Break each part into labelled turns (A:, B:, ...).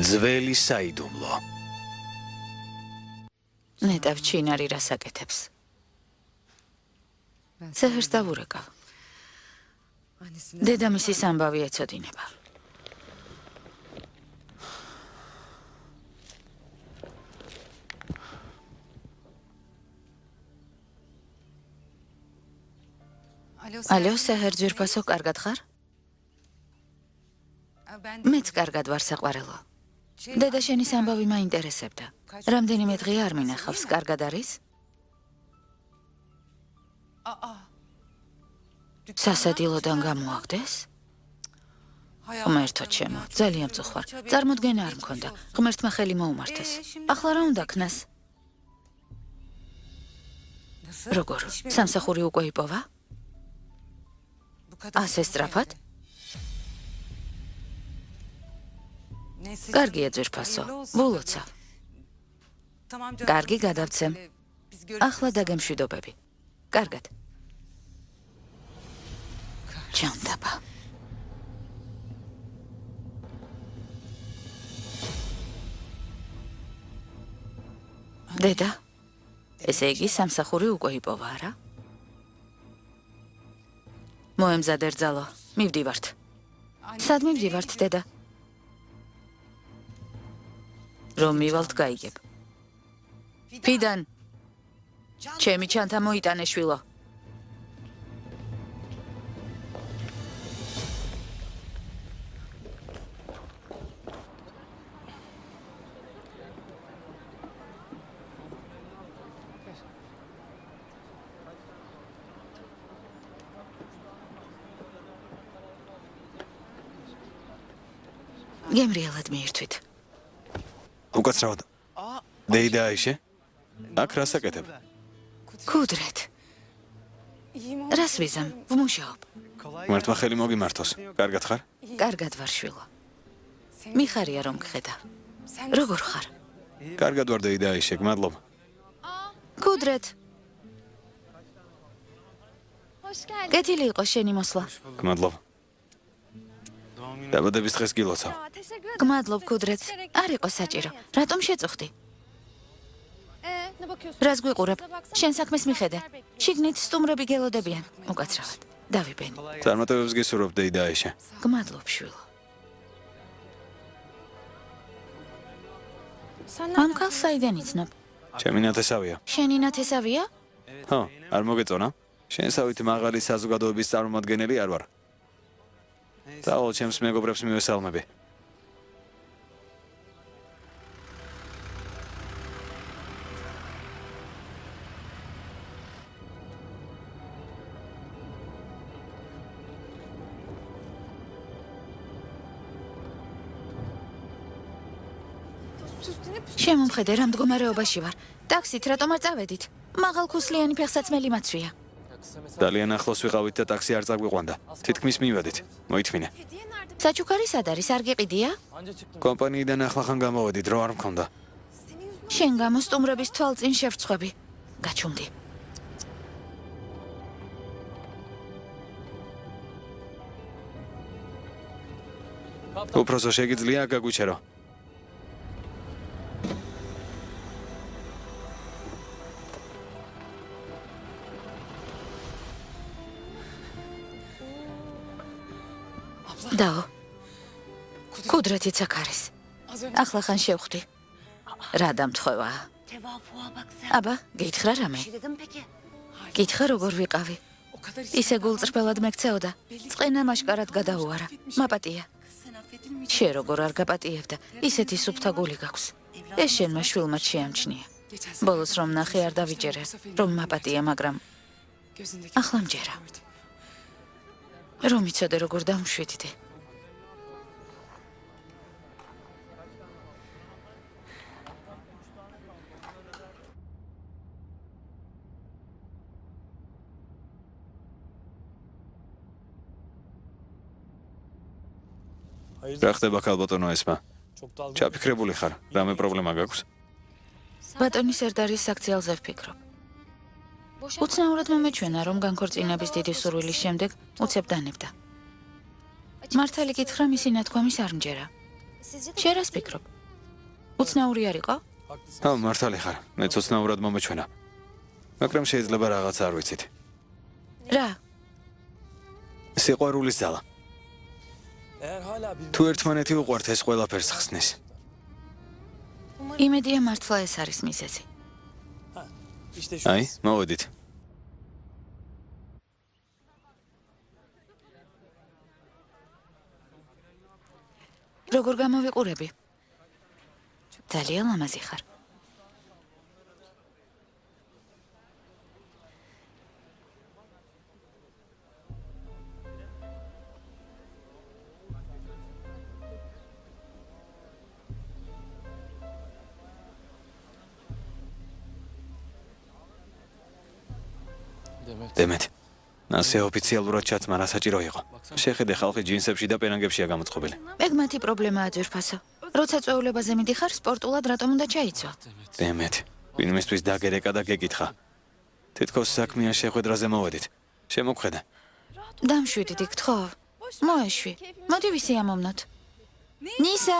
A: ძველი საიდუმლო.
B: ნეტავ ჩინარი რას აკეთებს? სეჰერს დავურეკავ. დედამისის ამბავი ეცოდინება. ალო, სეჰერ ძვირფასო, კარგად ხარ? მეც კარგად ვარ საყვარელო. დედა შენის ამბავი მაინტერესებდა. რამდენიმე დღე არ მინახავს, კარგად არის? სასადილოდან გამოაგდეს? ღმერთო ჩემო, ძალიან წუხვარ. წარმოდგენა არ მქონდა. ღმერთმა ხელი მოუმართეს. ახლა რა უნდა ქნას? როგორ? სამსახური უკვე იპოვა? ასე სწრაფად? კარგია ძვირფასო, ვლოცავ. კარგი, გადავცემ. ახლა დაგემშვიდობები. კარგად. ჩამდაბა. დედა, ესე იგი სამსახური უკვე იპოვა, არა? მოემზადე რძალო, მივდივართ. სად მივდივართ, დედა? რომ მივალთ გაიგებ. ფიდან, ჩემი ჩანთა მოიტანე შვილო. გემრიელად მიირთვით.
A: უკაცრავად. დეიდა აიშე? აქ რას აკეთებ?
B: კუდრეთ. რას ვიზამ? ვმუშაობ.
A: ღმერთმა ხელი მოგიმართოს. კარგად ხარ?
B: კარგად ვარ შვილო. მიხარია რომ გხედა. როგორ ხარ?
A: კარგად ვარ დეიდა აიშე, გმადლობ.
B: კუდრეთ. კეთილი იყო შენი მოსვლა.
A: გმადლობ. დაბადების დღეს გილოცავ.
B: გმადლობ კუდრეთ. არ იყო საჭირო. რატომ შეწუხდი? რას გვიყურებ? შენ საქმეს მიხედე. შიგნით სტუმრები გელოდებიან. უკაცრავად. დავიბენი.
A: წარმატებებს გისურვებ დეიდა აიშე.
B: გმადლობ შვილო. ამ კალს საიდან იცნობ?
A: ჩემი ნათესავია.
B: შენი ნათესავია?
A: ხო, არ მოგეწონა? შენსავით მაღალი საზოგადოების წარმომადგენელი არ ვარ. დავალ ჩემს მეგობრებს მივესალმები.
B: შემომხედე, რა მდგომარეობაში ვარ. ტაქსით რატომ არ წავედით? მაღალქუსლიანი ფეხსაცმელი მაცვია.
A: ძალიან ახლოს ვიყავით და ტაქსი არ წაგვიყვანდა. თითქმის მივედით. მოითმინე.
B: საჩუქარი სად არის? არ გიყიდია?
A: კომპანიიდან ახლახან გამოვედით, რო არ მქონდა.
B: შენ გამო სტუმრების თვალწინ შევრცხვები. გაჩუმდი.
A: უფროსო შეგიძლია გაგვიჩერო. დაო. კუდრეთიც აქ არის. ახლახან შევხვდი. რა დამთხოვა? აბა, გითხრა რამე? გითხრა როგორ ვიყავი? ისე გულწრფელად მეკცეოდა. წყენა მაშკარად გადაუარა. მაპატია. შენ როგორ არ გაპატიებდა? ისეთი სუფთა გული გაქვს. ეს შენმა შვილმა შეამჩნია. ბოლოს რომ ნახე არ დავიჯერე, რომ მაპატია, მაგრამ ახლა მჯერა. რომ იცოდე როგორ დამშვიდდი. რა ხდება ქალბატონო ესმა? ჩაფიქრებული ხარ? რამე პრობლემა გაქვს?
B: ბატონი სერდარის საქციელზე ვფიქრობ. უცნაურად მომეჩვენა, რომ განქორწინების დიდი სურვილის შემდეგ უცებ დანებდა. მართალი კითხრა, მისი ნათქვამის არ მჯერა.
A: შენ რას ფიქრობ? უცნაური არ იყო?
C: მართალი ხარ. მეც უცნაურად მომეჩვენა. მაგრამ შეიძლება რაღაც არ ვიცით.
A: რა?
C: სიყვარულის ძალა. თუ ერთმანეთი უყვართ, ეს ყველაფერს ხსნის.
A: იმედია მართლა ეს არის მიზეზი.
C: აი, მოვედით.
A: როგორ გამოვიყურები? ძალიან ლამაზი ხარ.
C: დემეთ. ასე ოფიციალურად ჩაცმა რა საჭირო იყო. შეხედე ხალხი ჯინსებში და პერანგებშია გამოწყობილი.
A: ეგ მათი პრობლემაა ძვირფასო. როცა წვეულებაზე მიდიხარ, სპორტულად რატომ უნდა ჩაიცვა?
C: დემეთ. ვინმესთვის დაგერეკა და გეკითხა. თითქოს საქმიან შეხვედრაზე მოვედით. შემოგხედა.
A: დამშვიდით იქ თქო. მოეშვი. მოდი ვისიამოვნოთ. ნისა.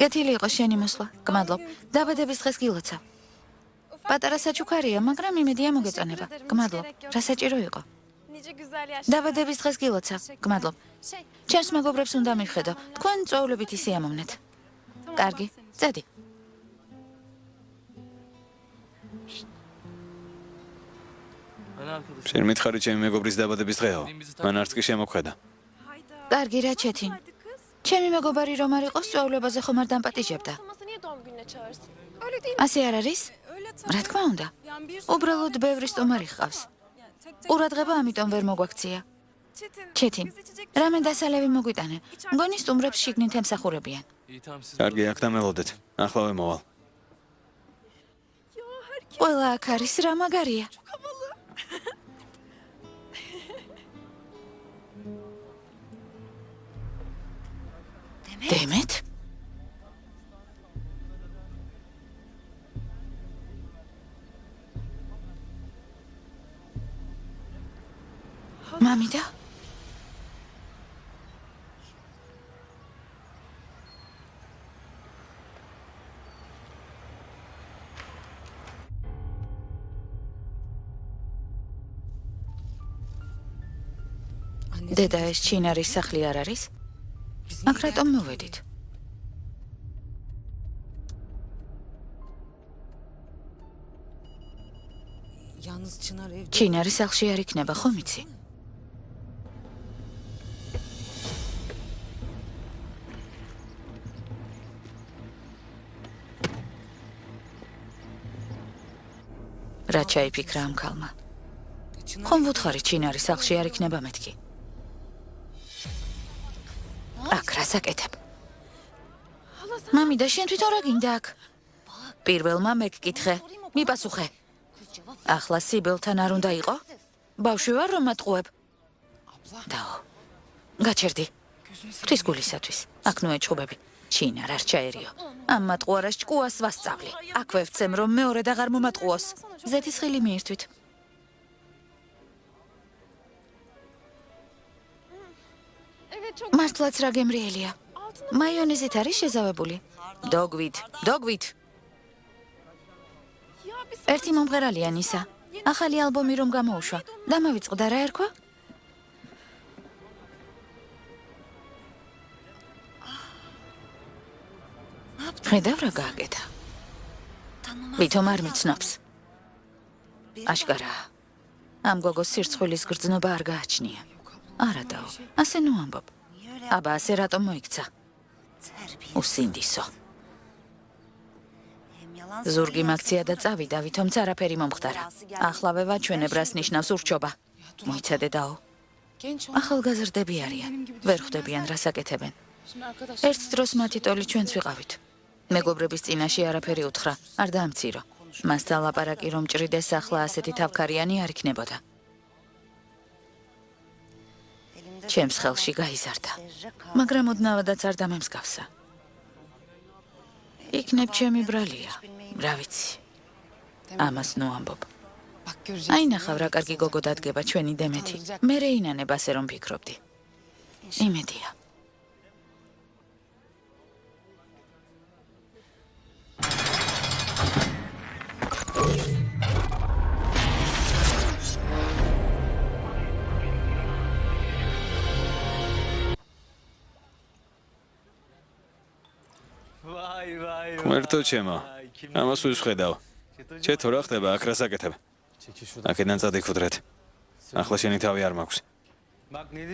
A: გეთილი იყო შენი მოსვლა. გმადლობ. დაბადების დღეს გილოცავ. პატარა საჩუქარია, მაგრამ იმედია მოგეწონება. გმადლობ. რა საჭირო იყო? დაბადების დღეს გილოცავ. გმადლობ. ჩემს მეგობრებს უნდა მივხედო. თქვენ წვეულებით ისიამოვნეთ. კარგი, წედი.
C: შენ მითხარი ჩემი მეგობრის დაბადების დღეაო? მან არც კი შემოგხედა.
A: კარგი რა ჩეთინ. ჩემი მეგობარი რომ არ იყოს, წვეულებაზე ხომ არ დამპატიჟებდა. ასე არ არის? რა თქმა უნდა. უბრალოდ ბევრი სტუმარი ჰყავს. ყურადღება ამიტომ ვერ მოგვაქცია. ჩეთინ, რამე დასალევი მოგვიტანე. მგონი სტუმრებს შიგნით ემსახურებიან.
C: კარგი, აქ დამელოდეთ. ახლავე მოვალ.
A: ყველა აქ არის, რა მაგარია. დემეთ? მამიდა? დედა, ეს ჩინარის სახლი არ არის? აქ რატომ მოვედით? ჩინარის სახლში არ იქნება, ხომ იცი? რა ჩაიფიქრა ამ ქალმა? ხომ ვუთხარი ჩინარის სახლში არ იქნება მეთქი? აქ რასაკეთებ? მამიდა, შენ თვითონ რა გინდა აქ? პირველმა მეკითხე, მიპასუხე. ახლა სიბელთან არ უნდა იყო? ბავშვი ვარ რომ მატყუებ? დაო, გაჩერდი. ღვთის გულისათვის, აქ ნუ ეჩხუბები. ჩინარ არ ჩაერიო. ამ მატყუარას ჭკუას ვასწავლი. აქვე ვცემ რომ მეორედ აღარ მომატყუოს. ზეთის ხილი მიირთვით. მართლაც რა გემრიელია. მაიონეზით არის შეზავებული? დოგვით. ერთი მომღერალია ნისა. ახალი ალბომი რომ გამოუშვა. დამავიწყდა რა ერქვა? ხედავ რა გააკეთა. ვითომ არ მიცნობს. აშკარაა. ამ გოგოს სირცხვილის გრძნობა არ გააჩნია. არადაო, ასე ნუ ამბობ. აბა ასე რატომ მოიქცა? უსინდისო. ზურგი მაქცია და წავიდა, ვითომც არაფერი მომხდარა. ახლავე ვაჩვენებ რას ნიშნავს ურჩობა. მოიცადე დაო. ახალგაზრდები არიან, ვერ ხვდებიან რას აკეთებენ. ერთ დროს მათი ტოლი ჩვენც ვიყავით. მეგობრების წინაშე არაფერი უთხრა, არ დაამცირო. მასთან ლაპარაკი რომ ჭრიდეს, ახლა ასეთი თავქარიანი არ იქნებოდა. ჩემს ხელში გაიზარდა, მაგრამ ოდნავადაც არ დამემსგავსა. იქნებ ჩემი ბრალია, რა ვიცი. ამას ნუ ამბობ. აი ნახავ რა კარგი გოგო დადგება ჩვენი დემეთი. მე რეინანებ ასე რომ ფიქრობდი. იმედია.
C: ღმერთო ჩემო, ამას ვის ხედავ? ჩეთო რა ხდება, აქ რას აკეთებ? აქედან წადიქუდრეთ. ახლა შენი თავი არ მაქვს.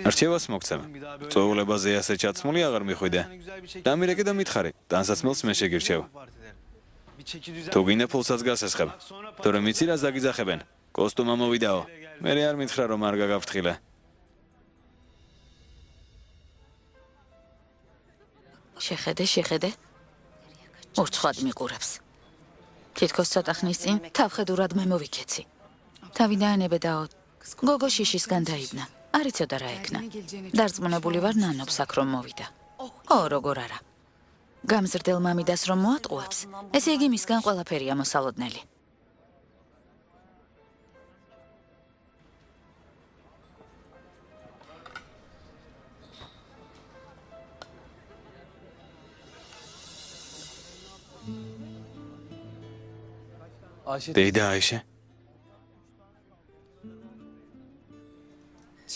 C: არჩევას მოგცემ. წოულებაზე ასე ჩაცმული აღარ მიხვიდე. დამირეკე და მითხარი, ტანსაცმელს მე შეგირჩევ. თუ გინდა ფულსაც გასესხებ. თორემ იცი რას დაგიძახებენ? კოსტუმა მოვიდაო. მე არ მითხრა რომ არ გაგაფრთხილე.
A: შეხედე. ურცხვად მიყურებს. თითქოს ცოტა ხნის წინ თავხედურად მე მოვიქეცი. თავი დაანებედაო. გოგო შიშისგან დაიბნა. არ იცოდა რა ეკნა. დარწმუნებული ვარ ნანობს აქ რომ მოვიდა. ო, როგორ არა. გამზრდელ მამიდას რომ მოატყუებს, ესე იგი მისგან ყველაფერია მოსალოდნელი.
C: დეიდა აიშე.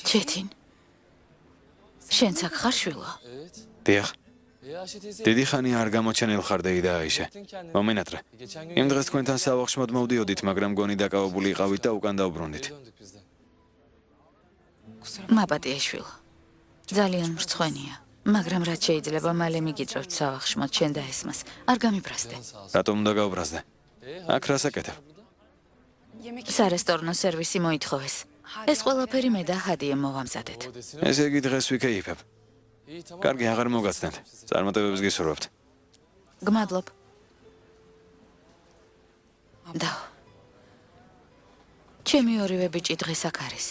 A: ჩეთინ. შენც აქ ხარ შვილო?
C: დიახ. დიდი ხანი არ გამოჩენილ ხარ დეიდა აიშე. მომენატრე. იმ დღეს თქვენთან სავახშმოდ მოვდიოდით, მაგრამ გონი დაკავებული იყავით და უკან დავბრუნდით.
A: მაპატია შვილო. ძალიან მრცხვენია, მაგრამ რაც შეიძლება მალე მიგიწევთ სავახშმოდ შენ და ესმას. არ გამიბრასდე.
C: რატომ უნდა გავბრაზდე? აქ რას აკეთებ?
A: სარესტორნო სერვისი მოითხოვეს. ეს ყველაფერი მე და ჰადიემ მოვამზადეთ.
C: ესე იგი დღეს ვიქეიფებ. კარგი, აღარ მოგაცდეთ. წარმატებებს გისურვებთ.
A: გმადლობ. და ჩემი ორივე ბიჭი დღეს აქ არის.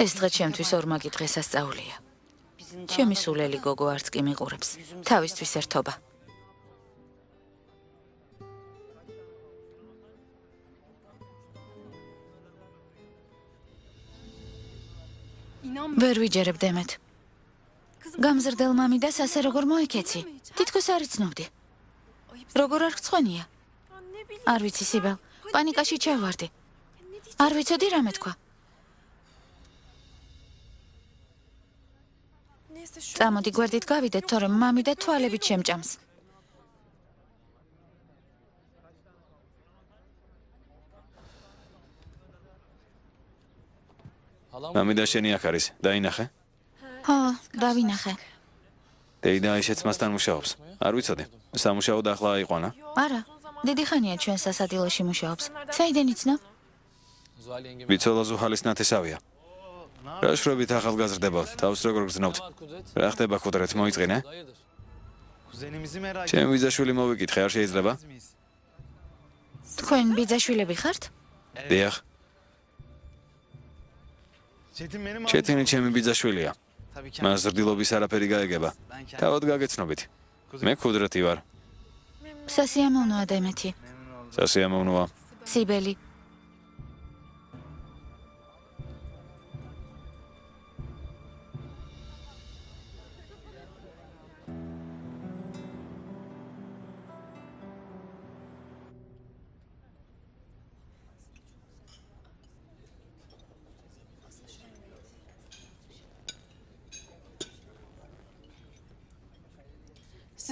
A: ეს დღე ჩემთვის ორმაგი დღესასწაულია. ჩემი სულელი გოგო არც კი მიყურებს. თავისთვის ერთობა. ვერ ვიჯერებ დემეთ. გამზრდელ მამიდას ასე როგორ მოიქეცი? თითქოს არ იცნობდი. როგორ არ გწვენია? არ ვიცი სიბელ, პანიკაში ჩავარდი. არ ვიცოდი რა მეთქვა. წამოდი გვერდით გავიდეთ, თორემ მამიდა თვალებით შემჭამს.
C: მამიდა შენი აქ არის, დაინახე?
A: ხო, დავინახე.
C: დეიდა აიშეც მასთან მუშაობს. არ ვიცოდი. სამუშაოდ ახლა აიყვანა?
A: არა, დიდი ხანია ჩვენ სასადილოში მუშაობს. საიდან იცნობ?
C: ვიცოლა ზუჰალის ნათესავია. რა შრობით ახალგაზრდებოდ, თავს როგორ გრძნობთ? რა ხდება კუდრეთ, მოიწყინე? ჩემი ბიძაშვილი მოვიკითხე, არ შეიძლება?
A: თქვენ ბიძაშვილები ხართ?
C: დიახ. ჩეთინი ჩემი ბიძაშვილია. მას ზრდილობის არაფერი გაეგება. თავად გაგეცნობით. მე კუდრეთი ვარ.
A: სასიამოვნოა დემეთი.
C: სასიამოვნოა.
A: სიბელი.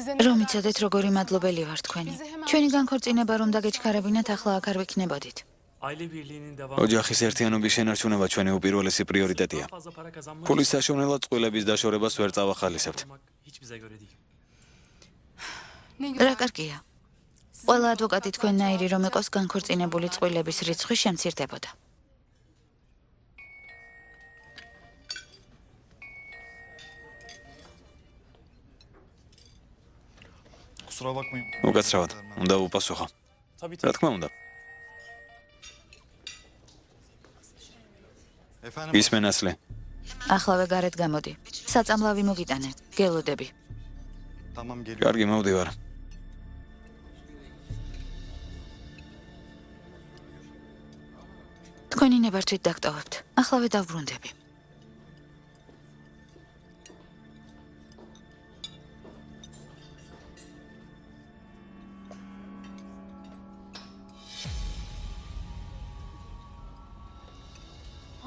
A: რომ იცოდეთ როგორი მადლობელი ვარ თქვენი. ჩვენი განქორწინება რომ დაგეჩქარებინათ, ახლა აქ არ ვიქნებოდით.
C: ოჯახის ერთიანობის შენარჩუნება ჩვენი უპირველესი პრიორიტეტია. ფულის საშუალებლად წყვილების დაშორებას ვერ წავახალისებთ.
A: რა კარგია. ყველა ადვოკატი თქვენნაირი რომ იყოს, განქორწინებული წყვილების რიცხვი შემცირდებოდა.
C: უკაცრავად, უნდა უპასუხო. რა თქმა უნდა. ისმენ ასლი.
A: ახლავე გარეთ გამოდი. საწამლავი მოგიტანე. გელოდები.
C: კარგი, მოვდივარ.
B: თქვენი ნებართვით დაგტოვებთ. ახლავე დავბრუნდები.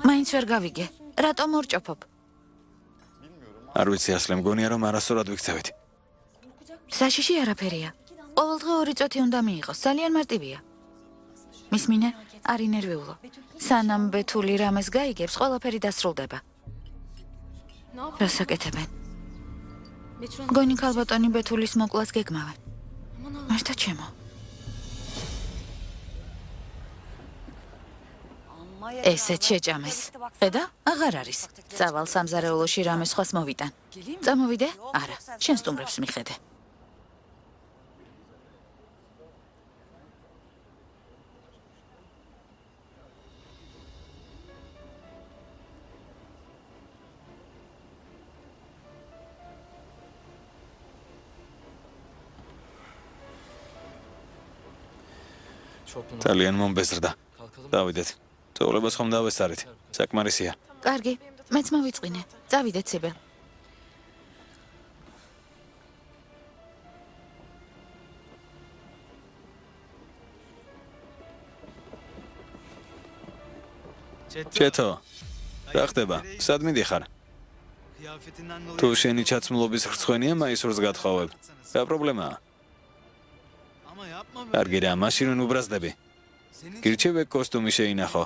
B: მაინც ვერ გავიგე. რატომ ორჭოფობ?
C: არ ვიცი ასლე, მგონია რომ არასწორად ვიქცევით.
B: საშიში არაფერია. ყოველდღე 2 წუთი უნდა მიიღოს. ძალიან მარტივია. მისმინე, არ ინერვიულო. სანამ ბეთული რამეს გაიგებს, ყველაფერი დასრულდება. რას აკეთებენ? მგონი ქალბატონი ბეთულის მოკლას გეგმავენ. მართლა ჩემო. ესეც შეჭამეს. ხედა? აღარ არის. წავალ სამზარეულოში რამე სხვას მოვიტან. წამოვიდე? არა, შენ სტუმრებს მიხედე.
C: ძალიან მომბეზრდა. დავიდეთ. წოვლებას ხომ დავესწარით. საკმარისია.
B: კარგი, მეც მოვიწყინე. წავიდეთ სიბელ.
C: ჩეთო. რა ხდება? სად მიდიხარ? თუ შენი ჩაცმულობის ხრცხვენია მაისურს გათხოვებ. რა პრობლემაა? კარგი რა, მაშინ რომ უბრაზდები. გირჩევ ეგ კოსტუმი შეინახო.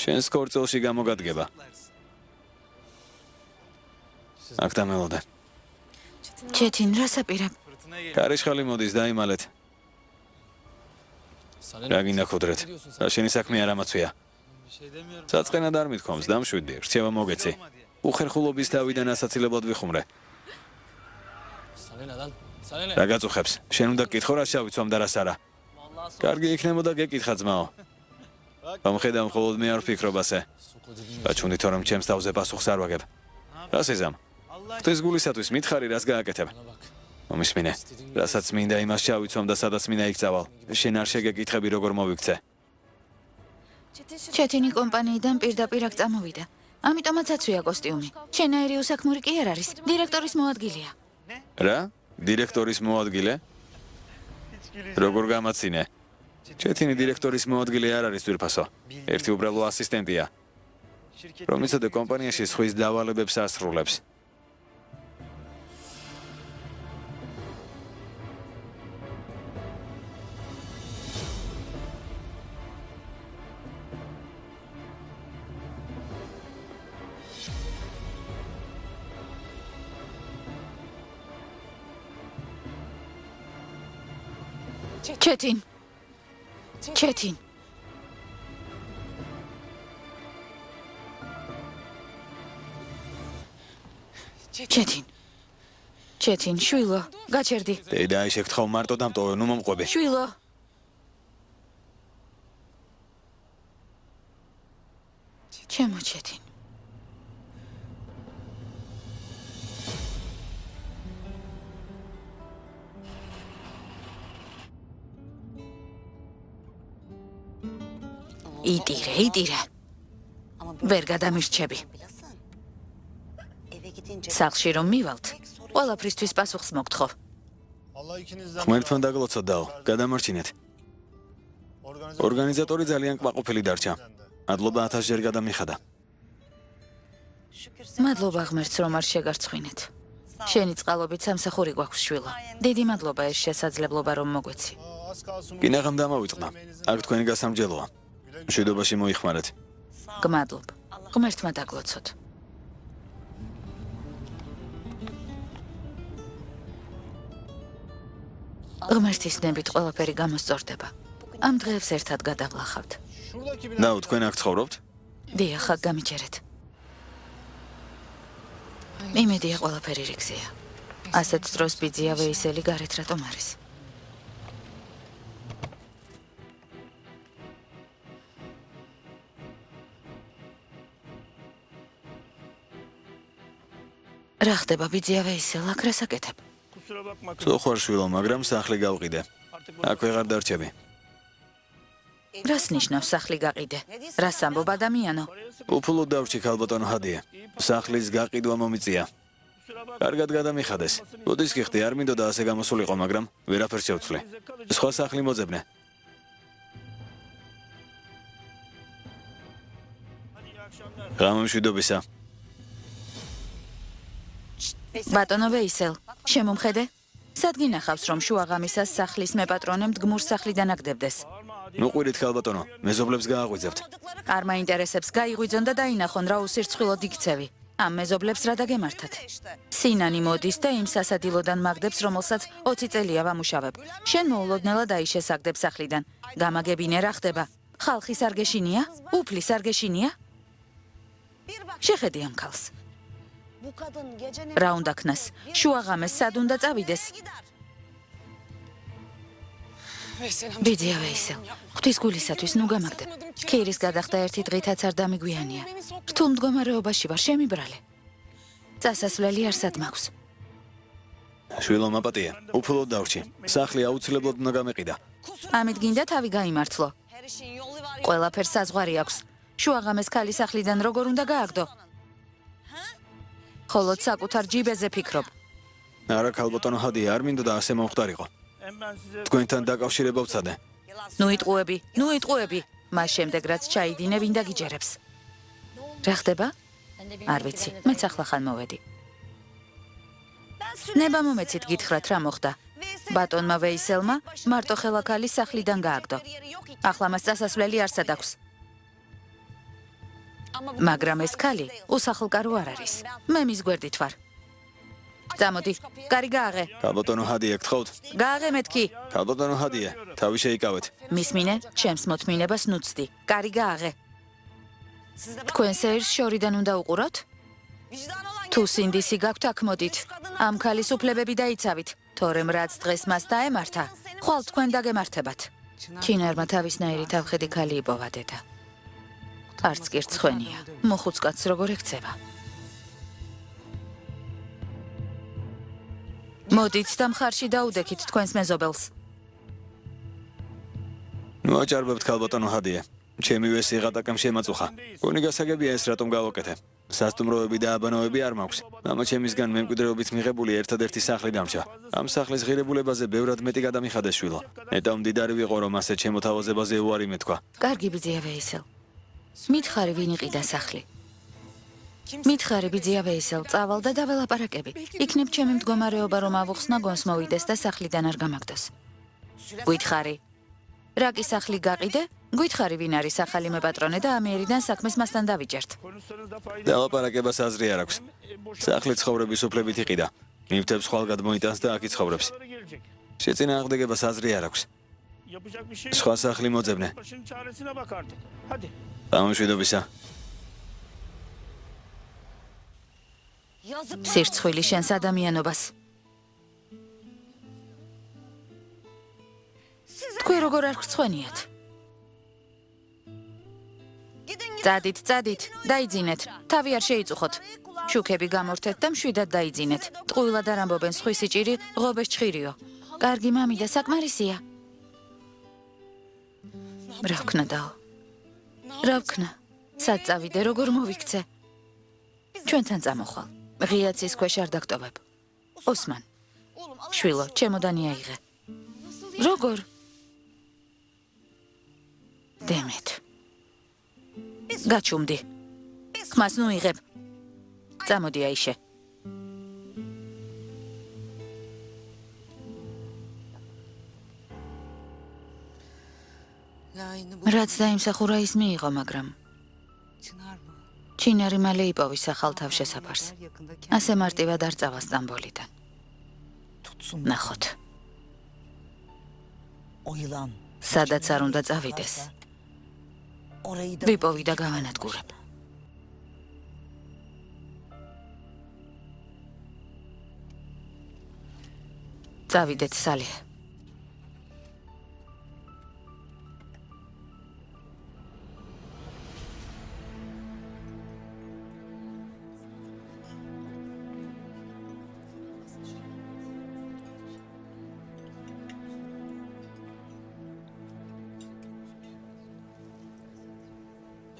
C: შენს ქორწილში გამოგადგება. აქ დამელოდე.
B: ჩეთინ, რას აპირებ?
C: ქარიშხალი მოდის დაიმალეთ. რა გინდა ხუდრეთ? რა შენი საქმე არ ამაცვია. საწყენად არ მithkoms, დამშვიდი, რჩევა მოგეცი. უხერხულობის თავიდან ასაცილებლად ვიხუმრე. რა გაწუხებს? შენ უნდა გკითხო რა შავიცვამ და რას არა. კარგი იქნებოდა გეკითხა ძმაო. მომხედავ მხოლოდ მე არ ვფიქრობასე. გაჩვენდით რომ ჩემს თავზე პასუხს არ ვაგებ. რას ეზამ? ღვთის გულისათვის მითხარი რას გააკეთებ? მომისმინე, რასაც მინდა იმას შავიცვამ და სადაც მინდა იქცავალ. შენ არ შეგეკითხები როგორ მოვიქცე.
B: ჩეთინი კომპანიიდან პირდაპირ აქ წამოვიდა. ამიტომაც აცვია კოსტიუმი. შენაირი უსაქმური კი არ არის. დირექტორის მოადგილეა.
C: რა? დირექტორის მოადგილე? როგორ გამაცინე? ჩეთინი დირექტორის მოადგილე არ არის ძვირფასო. ერთი უბრალო ასისტენტია. რომლითაც კომპანიაში სხვის დავალებებს ასრულებს.
B: ჩეთინ. ჩეთინ. ჩეთინ. ჩეთინ, შვილო, გაჩერდი.
C: დედა შეგთხოვ მარტო დამტოვე, ნუ მომყვები.
B: შვილო. ჩემო ჩეთინ. იტირე. ვერ გადამირჩები. სახლში რომ მივალთ, ყველაფრისთვის პასუხს მოგთხოვ.
C: ღმერთმა დაგლოცოდაო, გადამარჩინეთ. ორგანიზატორი ძალიან კმაყოფილი დარჩა. მადლობა 1000 ჯერ გადამიხადა.
B: მადლობა ღმერთს რომ არ შეგარცხვინეთ. შენი წყალობით სამსახური გვაქვს შვილო. დიდი მადლობა ეს შესაძლებლობა რომ მოგვეცი.
C: კინაღამ დამავიწყდა. აქ თქვენი გასამჯელოა. მშვიდობაში მოიხმარეთ.
B: გმადლობ. ღმერთმა დაგლოცოთ. ღმერთის ნებით ყველაფერი გამოსწორდება. ამ დღეებს ერთად გადავლახავთ.
C: ნაუ, თქვენ აქ ცხოვრობთ?
B: დიახ, აქ გამიჯერეთ. იმედია ყველაფერი რიგზეა. ასეთ დროს ბიძია ვეისელი გარეთ რატომ არის? რა ხდება ბიძია ვეისელ, აქ რას აკეთებ?
C: წოხვარ შვილო, მაგრამ სახლი გავყიდე. აქ ვეღარ დარჩები.
A: რას ნიშნავს სახლი გაყიდე? რას ამბობ ადამიანო?
C: უფულოდ დავრჩი ქალბატონო ჰადია. სახლის გაყიდვა მომიწია. კარგად გადამიხადეს. ბოდის გიხდი არ მინდოდა ასე გამოსულიყო, მაგრამ ვერაფერს შევცვლი. სხვა სახლი მოძებნე. გამომშვიდობისა.
A: ბატონო ვეისელ, შემომხედე? სად გინახავს რომ შუაღამისას სახლის მეპატრონემ გმურს სახლიდან აგდებდეს?
C: ნუ ყვირით ქალბატონო, მეზობლებს გააღვიძებთ.
A: არ მაინტერესებს, გაიღვიძონ და დაინახონ რა უსირცხვილოდ იქცევი. ამ მეზობლებს რა დაგემართათ? სინანი მოდის და იმ სასადილოდან მაგდებს, რომელსაც 20 წელია ვამუშავებ. შენ მოულოდნელად აიშესაგდებ სახლიდან. გამაგებინე რა ხდება? ხალხის არ გეშინია? უფლის არ გეშინია? შეხედი ამ ქალს. რა უნდა ქნას? შუაღამეს სად უნდა წავიდეს? ბიძია ვეისელ, ღვთისგულისათვის ნუ გამაგდებ. ქირის გადახდა ერთი დღითაც არ დამიგვიანია. რთულ მდგომარეობაში ვარ, შემიბრალე. წასასვლელი არსად მაქვს.
C: შვილო მაპატია, უფულოდ დავრჩი. სახლი აუცილებლად უნდა გამეყიდა.
A: ამით გინდა თავი გაიმართლო. ყველაფერს საზღვარი აქვს. შუაღამეს ქალი სახლიდან როგორ უნდა გააგდო? ხოლო საკუთარ ჯიბეზე ფიქრობ.
C: არა ქალბატონო ჰადია, არ მინდოდა ასე მომხდარიყო. თქვენთან დაკავშირება ვცადე.
A: ნუ იტყუები. მას შემდეგ რაც ჩაიდინე, ვინ დაგიჯერებს? რა ხდება? არ ვიცი, მეც ახლახან მოვედი. ნება მომეცით გითხრათ რა მოხდა. ბატონმა ვეისელმა მარტო ხელაქალი სახლიდან გააგდო. ახლა მას წასასვლელი არსად აქვს. მაგრამ ეს ქალი უსახლკარო არ არის. მე მის გვერდით ვარ. წამოდი, კარი გააღე.
C: ქალბატონო ჰადია, გთხოვთ.
A: გააღე მეთქი.
C: ქალბატონო ჰადია, თავი შეიკავეთ.
A: მისმინე, ჩემს მოთმინებას ნუცდი. კარი გააღე. თქვენ სეირს შორიდან უნდა უყუროთ? თუ სინდისი გაქვთ, აქ მოდით. ამ ქალის უფლებები დაიცავით, თორემ რაც დღეს მას დაემართა, ხვალ თქვენ დაგემართებათ. ჩინარმა თავისნაირი თავხედი ქალი იპოვა დედა. არც კი რცხვენია, მოხუც კაცს როგორ ექცევა. მოდით და მხარში დაუდექით თქვენს მეზობელს.
C: ნუ აჭარბებთ ქალბატონო ჰადია. ჩემი ვესი ღატაკამ შემაწუხა. გონი გასაგებია ეს რატომ გავაკეთე. სასტუმროები და აბანოები არ მაქვს. მამა ჩემისგან მემკვიდრეობით მიღებული ერთადერთი სახლი დამჭა. ამ სახლის ღირებულებაზე ბევრად მეტი გადამიხადეს შვილო. ნეტავ მდიდარი ვიყო რომ ასე ჩემო თავაზებაზე უარი მეთქვა.
A: კარგი ბიძია ვეისელ. მითხარი ვინ იყიდა სახლი? მითხარი ბიძია ვეისელ, წავალ და დაველაპარაკები. იქნებ ჩემი მდგომარეობა რომ ავუხსნა გონს მოვიდეს და სახლიდან არ გამაგდოს. გითხარი. რა კი სახლი გაყიდე? გითხარი ვინ არის ახალი მეპატრონე და ამიერიდან საქმეს მასთან დავიჯერთ.
C: დალაპარაკებას აზრი არ აქვს. სახლი ცხოვრების უფლებით იყიდა. ნივთებს ხვალ გადმოიტანს და აქ იცხოვრებს. შეწინააღმდეგებას აზრი არ აქვს. სხვა სახლი მოძებნე. გამომშვიდობისა.
A: სირცხვილი შენს ადამიანობას. თქვენ როგორ არ გწვენიათ? წადით, დაიძინეთ. თავი არ შეიწუხოთ. შუქები გამორთეთ და მშვიდად დაიძინეთ. ტყუილად არ ამბობენ სხვისი ჭირი, ღობეს ჩხირიო. კარგი მამიდა, საკმარისია. რა ვქნა დაო? რა ვქნა? სად წავიდე, როგორ მოვიქცე? ჩვენთან წამოხვალ. ღია ცის ქვეშ არ დაგტოვებ. ოსმან. შვილო, ჩემოდანი აიღე. როგორ? დემეთ. გაჩუმდი. ხმას ნუ იღებ. წამოდი აიშე. რაც დაიმსახურა ის მიიღო, მაგრამ ჩინარი მალე იპოვის ახალ თავშესაფარს. ასე მარტივად არ წავა სტამბოლიდან. ნახოთ. სადაც არ უნდა წავიდეს. ვიპოვი და გავანადგურებ. წავიდეთ სალი.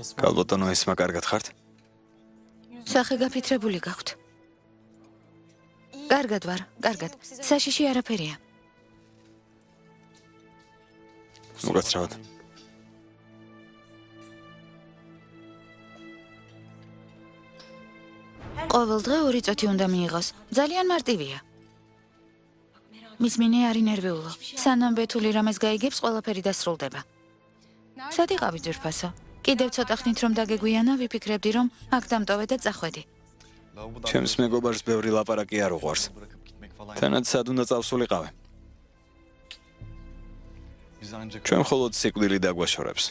C: კალბოტონო ესმა კარგად ხართ?
A: სახე გაფიცრებული გაქვთ. კარგად ვარ, კარგად. საშიში არაფერია.
C: მოგაცრავად.
A: ყოველ დღე 2 წუთი უნდა მიიღოს. ძალიან მარტივია. მის მინე არის ნერვიულო. სანამ ბეთული რამეს გაიგებს, ყველაფერი დასრულდება. სად იყავი ძვირფასო? კიდევ ცოტა ხნით რომ დაგეგვიანა, ვიფიქრებდი რომ აქ დამტოვე და წახვედი.
C: ჩემს მეგობარს ბევრი ლაპარაკი არ უყვარს. თანაც სად უნდა წავსულიყავე. ჩვენ მხოლოდ სიკვდილი დაგვაშორებს.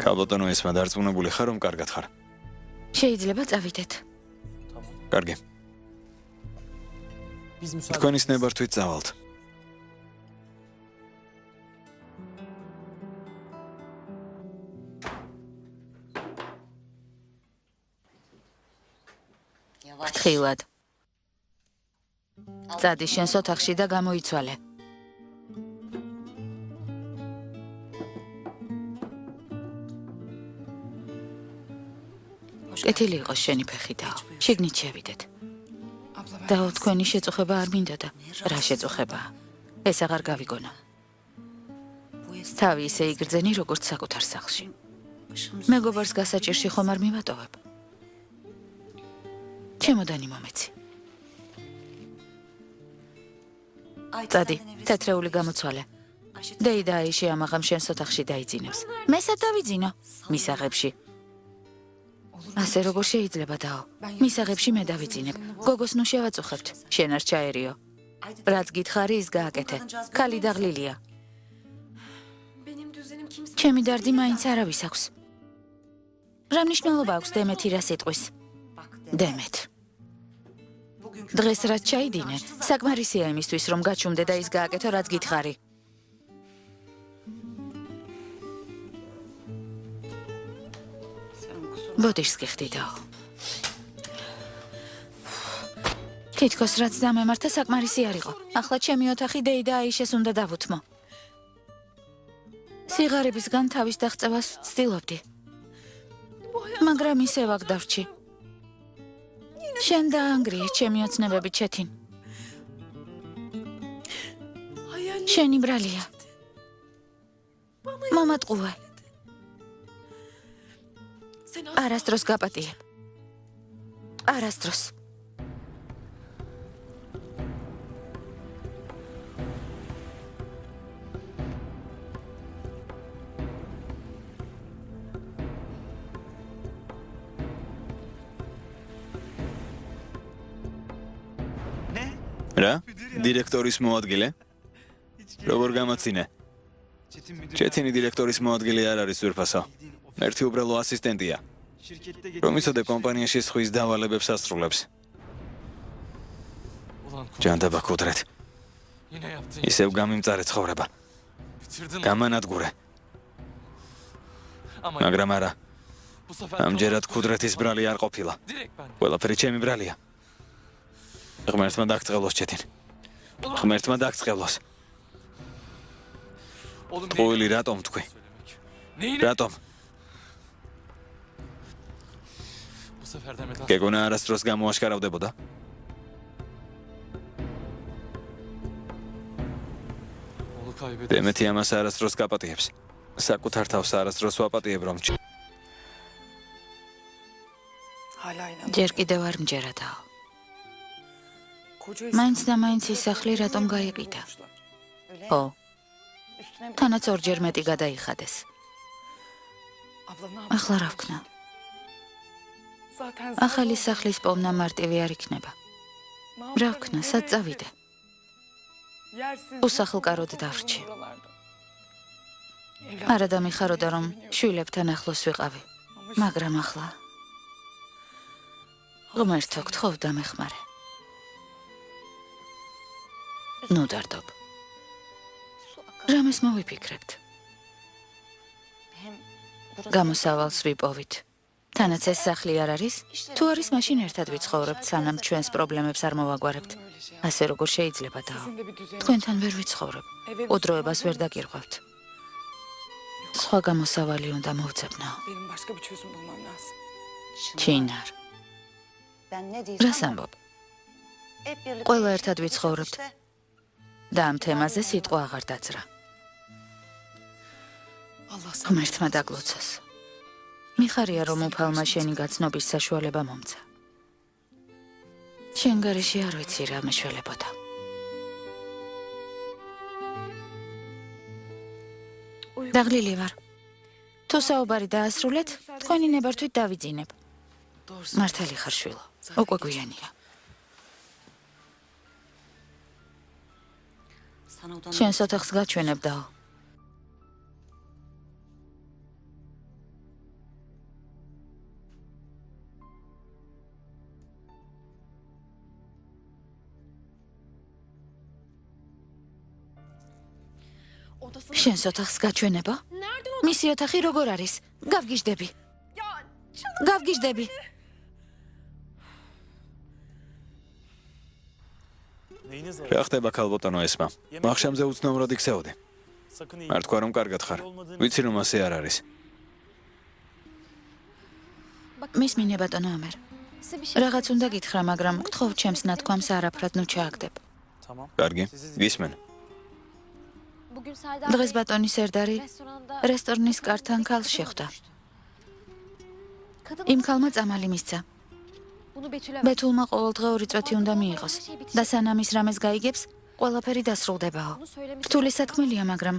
C: კალბოტონო ესმა დარწმუნებული ხარ რომ კარგად ხარ?
A: შეიძლება წავიდეთ.
C: კარგი. თქვენის ნებართვით წავალთ.
A: ფრთხილად. წადი შენს ოთახში და გამოიცვალე. კეთილი იყოს შენი ფეხი და შიგნით შევიდეთ. და თქვენი შეწუხება არ მინდოდა. რა შეწუხებაა? ეს აღარ გავიგონა. თავი ისე იგრძენი, როგორც საკუთარ სახლში. მეგობარს გასაჭირში ხომ არ მივატოვებ. ჩემოდანი მომეცი. წადი, თეთრეული გამოცვალე. დეიდა აიში ამაღამ შენს ოთახში დაიძინებს. მესად დავიძინო? მისაღებში. ასე როგორ შეიძლება დაო? მისაღებში მე დავიძინებ. გოგოს ნუ შევაწუხებთ. შენ არ ჩაერიო. რაც გითხარი ის გააკეთე. ქალი დაღლილია. ჩემი დარდი მაინც არავის აქვს. რა მნიშვნელობა აქვს დემეთი რა სიტყვის? დემეთ. დღეს რაც ჩაიდინე, საკმარისია იმისთვის, რომ გაჩუმდე და ის გააკეთო, რაც გითხარი. ბოდიშს გიხდიდაო. თითქოს რაც დამემართა საკმარისი არ იყო. ახლა ჩემი ოთახი დეიდა აიშეს უნდა დავუთმო. სიღარიბისგან თავის დაღწევას ვცდილობდი. მაგრამ ისე ვაკ დავრჩი. შენ დაანგრიე ჩემი ოცნებები ჩეთინ. შენი ბრალია. მომატყუე. არასდროს გაპატიებ. არასდროს.
C: რა? დირექტორის მოადგილე? როგორ გამოცინე? ჩეთინი დირექტორის მოადგილე არ არის ძვირფასო. ერთი უბრალო ასისტენტია. რომ იცოდე კომპანიაში სხვის დავალებებს ასრულებს. ჯანდაბა კუდრეთ. ისევ გამიმწარე ცხოვრება. გამანადგურე. მაგრამ არა. ამჯერად კუდრეთის ბრალი არ ყოფილა. ყველაფერი ჩემი ბრალია. ღმერთმა დაგწყელოს ჩეთინ. ღმერთმა დაგწყელოს. ყოველი რატომ თქვი? რატომ? გეგონა არასდროს გამოაშკარავდებოდა? დემეთი ამას არასდროს გაპატიებს. საკუთარ თავს არასდროს ვაპატიებ რომ
A: ჯერ კიდევ არ მჯერადაო. მაინც და მაინც ის სახლი რატომ გაიყიდა? ო, თანაც ორჯერ მეტი გადაიხადეს. ახლა რა ვქნა? ახალი სახლის პოვნა მარტივი არ იქნება. რა ვქნა, სად წავიდე? უსახლკაროდ დავრჩი. არა დამიხაროდა რომ შვილებთან ახლოს ვიყავი. მაგრამ ახლა ღმერთო გთხოვ დამეხმარე. ნუ დარდობ. რამეს მოვიფიქრებთ? გამოსავალს ვიპოვით. თანაც ეს სახლი არ არის? თუ არის, მაშინ ერთად ვიცხოვრებთ, სანამ ჩვენს პრობლემებს არ მოვაგვარებთ. ასე როგორ შეიძლება დაო. თქვენთან ვერ ვიცხოვრებ. უდროებას ვერ დაგირღვევთ. სხვა გამოსავალი უნდა მოვძებნაო. ჩინარ. რას ამბობ? ყველა ერთად ვიცხოვრებთ. და ამ თემაზე სიტყვა აღარ დაძრა. ღმერთმა დაგლოცოს. მიხარია რომ უფალმა შენი გაცნობის საშუალება მომცა. შენ გარეშე არ ვიცი რა მეშველებოდა. დაღლილი ვარ. თუ საუბარი დაასრულეთ, თქვენი ნებართვით დავიძინებ. მართალი ხარ შვილო, უკვე გვიანია. შენს ოთახს გაჩვენებ დაო. შენს ოთახს გაჩვენებო? მისი ოთახი როგორ არის? გავგიჟდები. გავგიჟდები.
C: რა ხდება ქალბატონო ესმა? მახშამზე უცნაურად იქცეოდი. არ თქვა რომ კარგად ხარ. ვიცი რომ ასე არ არის.
A: მისმინე ბატონო ამერ. რაღაც უნდა გითხრა, მაგრამ გთხოვ ჩემს ნათქვამს არაფრად ნუ ჩააგდებ.
C: კარგი, გისმენ.
A: დღეს ბატონი სერდარი რესტორნის კართან ქალს შეხვდა. იმ ქალმა წამალი მისცა. ბეთულმა ყოველდღე 2 წვეთი უნდა მიიღოს და სანამ ის რამეს გაიგებს, ყველაფერი დასრულდებაო. რთული სათქმელია, მაგრამ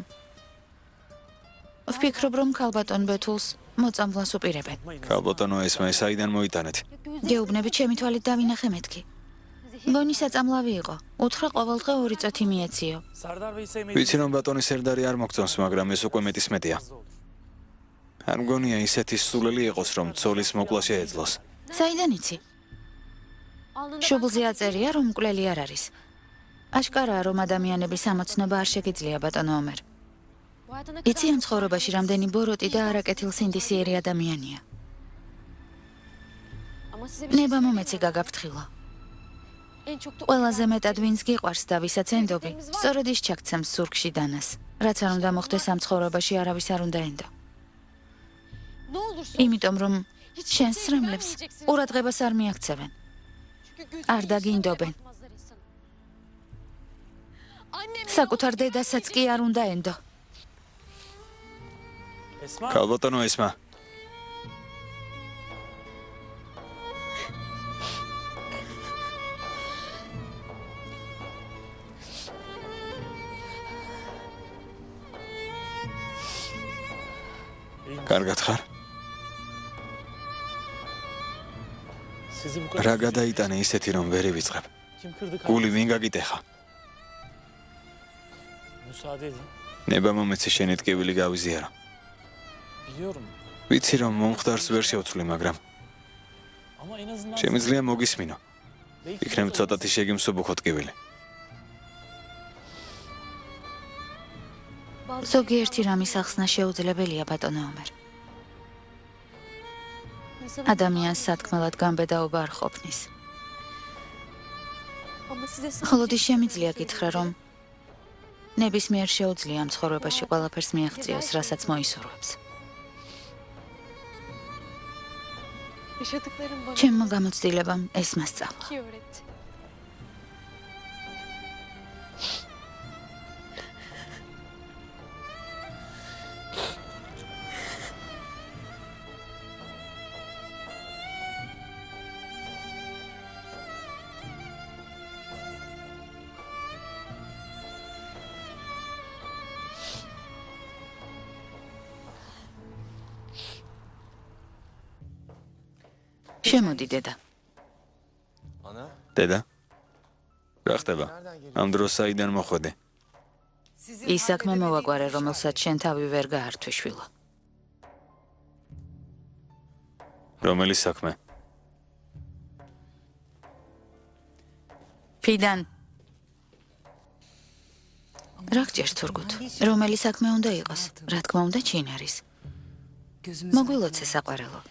A: ვფიქრობ, რომ ქალბატონ ბეთულს მოწამვლას უპირებენ.
C: ქალბატონო ესმა ეს აიდან მოიტანეთ.
A: გეუბნები ჩემი თვალით დავინახე მეთქი. გონი საწამლავი იყო. უთხრა ყოველდღე 2 წვეთი მიეციო.
C: ვიცი რომ ბატონი სერდარი არ მოგწონს, მაგრამ ეს უკვე მეტის მეტია. არ მგონია ისეთი სულელი იყოს, რომ ცოლის მოკლა შეეძლოს.
A: საიდან იცი? შუბლზე აწერია, რომ მკვლელი არ არის. აშკარაა, რომ ადამიანების ამოცნობა არ შეგიძლია ბატონო ომერ. იცი ამ ცხოვრებაში რამდენი ბოროტი და არაკეთილსინდისიერი ადამიანია. ნება მომეცი გაგაფრთხილო. ყველაზე მეტად ვინც გიყვარს და ვისაც ენდობი, სწორედ ის ჩაქცემს ზურგში დანას. რაც არ უნდა მოხდეს ამ ცხოვრებაში, არავის არ უნდა ენდო. იმიტომ რომ შენს სრემლებს ყურადღებას არ მიაქცევენ. არ დაგინდობენ. საკუთარ დედასაც კი არ უნდა ენდო.
C: ქალბატონო ესმა. კარგად ხარ? რა გადაიტანე ისეთი რომ ვერ ივიწყებ. გული ვინ გაგიტეხა? ნება მომეცი შენი ტკივილი გავიზიარო. ვიცი რომ მომხდარს ვერ შევცვლი, მაგრამ შემიძლია მოგისმინო. იქნებ ცოტათი შეგიმსუბუქო ტკივილი.
A: ზოგიერთი რამის ახსნა შეუძლებელია ბატონო ომერ. ადამიანს სათქმელად გამბედაობა არ ყოფნის. ხოლოდი შემიძლია გითხრა, რომ ნებისმიერ შეუძლია ამ ცხოვრებაში ყველაფერს მიაღწიოს, რასაც მოისურვებს. ჩემმა გამოცდილებამ ეს მასწავლა. შემოდი დედა.
C: დედა? რა ხდება? ამ დროს საიდან მოხვედი?
A: ის საქმე მოვაგვარე, რომელსაც შენ თავი ვერ გაართვე შვილო.
C: რომელი საქმე?
A: ფიდან. რა გჭირს თურგუთ? რომელი საქმე უნდა იყოს? რა თქმა უნდა, ჩინარის. მოგვილოცე საყვარელო.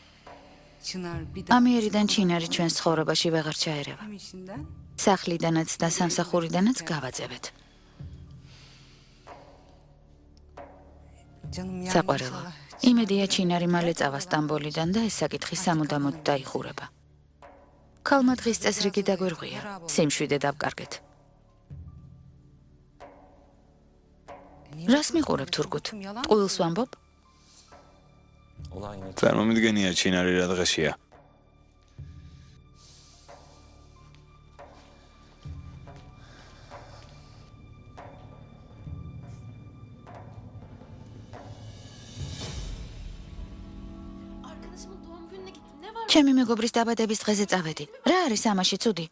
A: ამიერიდან ჩინარი ჩვენს ცხოვრებაში ვეღარ ჩაერევა. სახლიდანაც და სამსახურიდანაც გავაძებეთ. საყვარელო, იმედია ჩინარი მალე წავა სტამბოლიდან და ეს საკითხი სამუდამოდ დაიხურება. ქალმა დღის წესრიგი დაგვირღვია, სიმშვიდე დავკარგეთ. რას მიყურებ თურქუთ? ტყუილს ვამბობ?
C: წარმომიდგენია ჩინარი რა დღეშია.
A: ჩემი მეგობრის დაბადების დღეზე წავედი. რა არის ამაში ცუდი?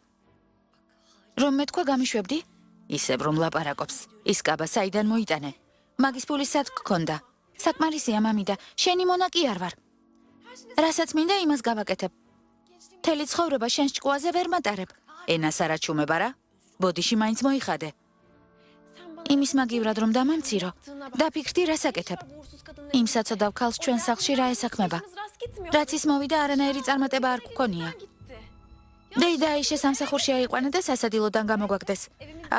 A: რომ მეთქვა გამიშვებდი? ისევ რომ ლაპარაკობს. ის კაბა საიდან მოიტანე? მაგის ფული სად გქონდა? საკმარისია მამიდა, შენი მონა კი არ ვარ. რასაც მინდა იმას გავაკეთებ. მთელი ცხოვრება შენს ჭკუაზე ვერ მატარებ. ენას არ აჩუმება რა? ბოდიში მაინც მოიხადე. იმის მაგივრად რომ დამამცირო, დაფიქრდი რას აკეთებ. იმ საცოდავ ქალს ჩვენ სახლში რა ესაქმება? რაც ის მოვიდა არანაირი წარმატება არ გქონია. დეიდა აიშე სამსახურში აიყვანე და სასადილოდან გამოგვაგდეს.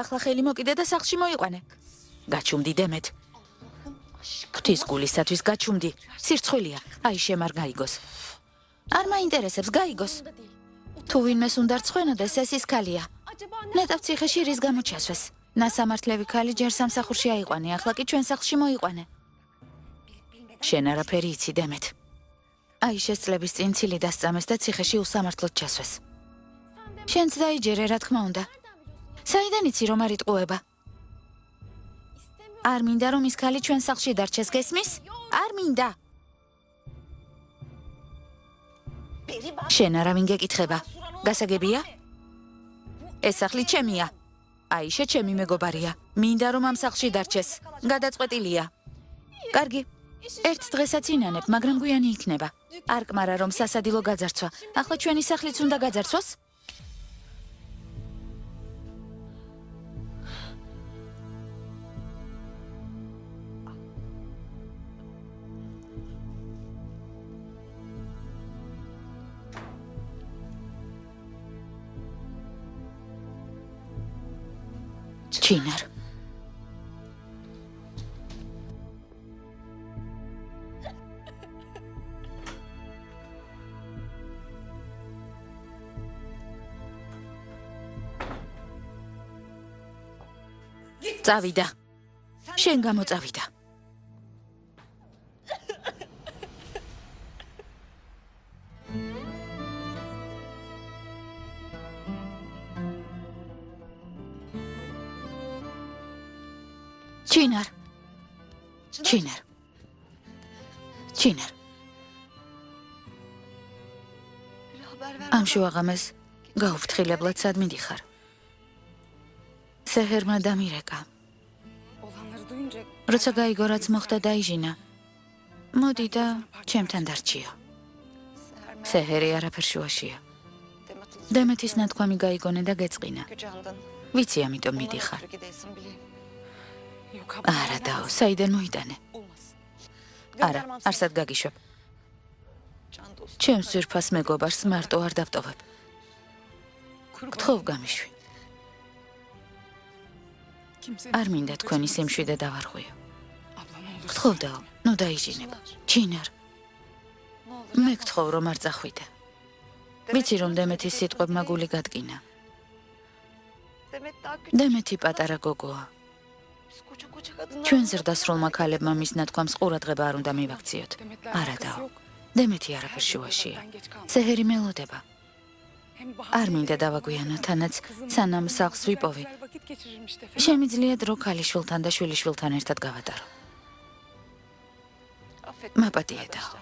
A: ახლა ხელი მოკიდე და სახლში მოიყვანე. გაჩუმდი დემეთ. ღვთის გულისათვის გაჩუმდი. სირცხვილია, აიშემ არ გაიგოს. არ მაინტერესებს, გაიგოს. თუ ვინმეს უნდა რცხვენოდეს, ეს ის ქალია. ნეტავ ციხეში რის გამო ჩასვეს. ნასამართლევი ქალი ჯერ სამსახურში აიყვანე, ახლა კი ჩვენ სახლში მოიყვანე. შენ არაფერი იცი დემეთ. აიშეს წლების წინ ცილი დასწამეს და ციხეში უსამართლოდ ჩასვეს. შენც დაიჯერე, რა თქმა უნდა. საიდან იცი რომ არ იტყუება? არ მინდა რომ ის ქალი ჩვენ სახლში დარჩეს, გესმის? არ მინდა. შენ არავინ გეკითხება. გასაგებია? ეს სახლი ჩემია. აიშე ჩემი მეგობარია. მინდა რომ ამ სახლში დარჩეს. გადაწყვეტილია. კარგი. ერთ დღესაც ინანებ, მაგრამ გვიანი იქნება. არ კმარა რომ სასადილო გაძარცვა. ახლა ჩვენი სახლიც უნდა გაძარცვას? ჩინარ. წავიდა. შენ გამოწავიდა. ჩინარ. ჩინარ. ჩინარ. ამ შუაღამეს გაუფრთხილებლად სად მიდიხარ? სეჰერმა დამირეკა. როცა გაიგო რაც მოხდა დაიჟინა. მოდი და ჩემთან დარჩიო. სეჰერი არაფერ შუაშია. დემეთის ნათქვამი გაიგონე და გეწყინა. ვიცი ამიტომ მიდიხარ. არა დაო, საიდან მოიტანე? არა, არსად გაგიშვებ. ჩემს ძვირფას მეგობარს მარტო არ დავტოვებ. გთხოვ გამიშვი. არ მინდა თქვენი სიმშვიდე დავარღვიო. გთხოვ დაო, ნუ დაიჟინებ. ჩინარ. მე გთხოვ რომ არ წახვიდე. ვიცი რომ დემეთის სიტყვებმა გული გადკინა. დემეთი პატარა გოგოა. ჩვენ ზრდასრულმა ქალებმა მის ნათქვამს ყურადღება არ უნდა მივაქციოთ. არა დაო, დემეთი არაფერ შუაშია. სეჰერი მელოდება. არ მინდა დავაგვიანო თანაც სანამ სახლს ვიპოვი. შემიძლია დრო ქალიშვილთან და შვილიშვილთან ერთად გავატარო. მაპატიე დაო.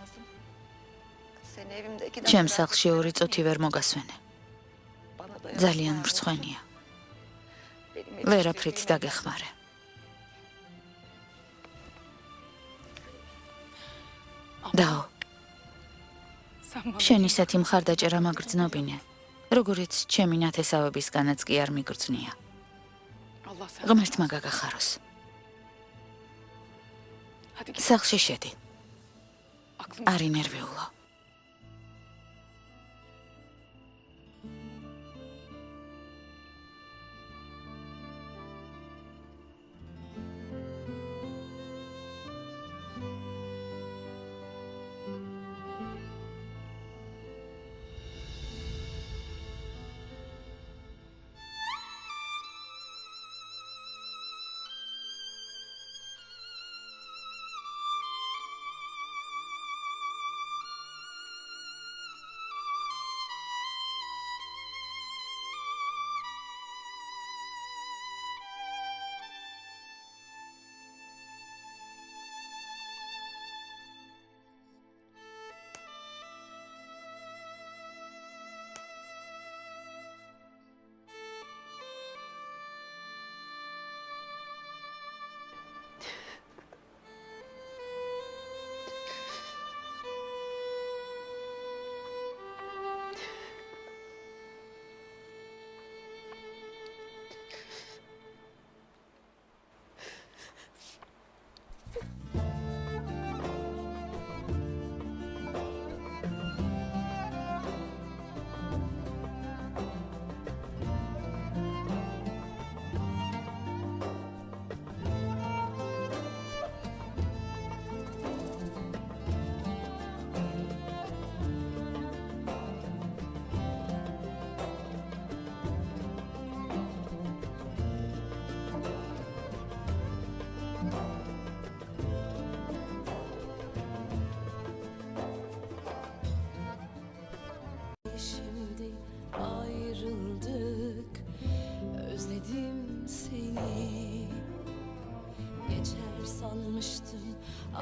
A: ჩემ სახლში 2 წუთი ვერ მოგასვენე. ძალიან მრცხვენია. ვერაფრით დაგეხმარე. დაო. შენ ისეთი მხარდაჭერა მაგრძნობინე, როგორიც ჩემი ნათესავებისგანაც კი არ მიგრძნია. ღმერთმა გაგახაროს. სახლში შედი. არ ინერვიულო.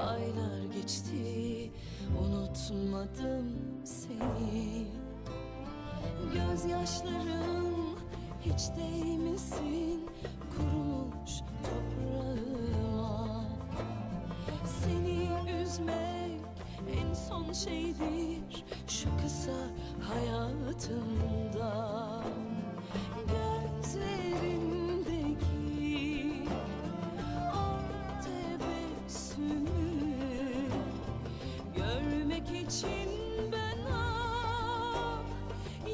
D: Aylar geçti, unutmadım seni. Gözyaşlarım hiç değmesin kurumuş toprağıma. Seni üzmek en son şeydir şu kısa hayatımda. Gözlerindeki o tebessümü görmek için ben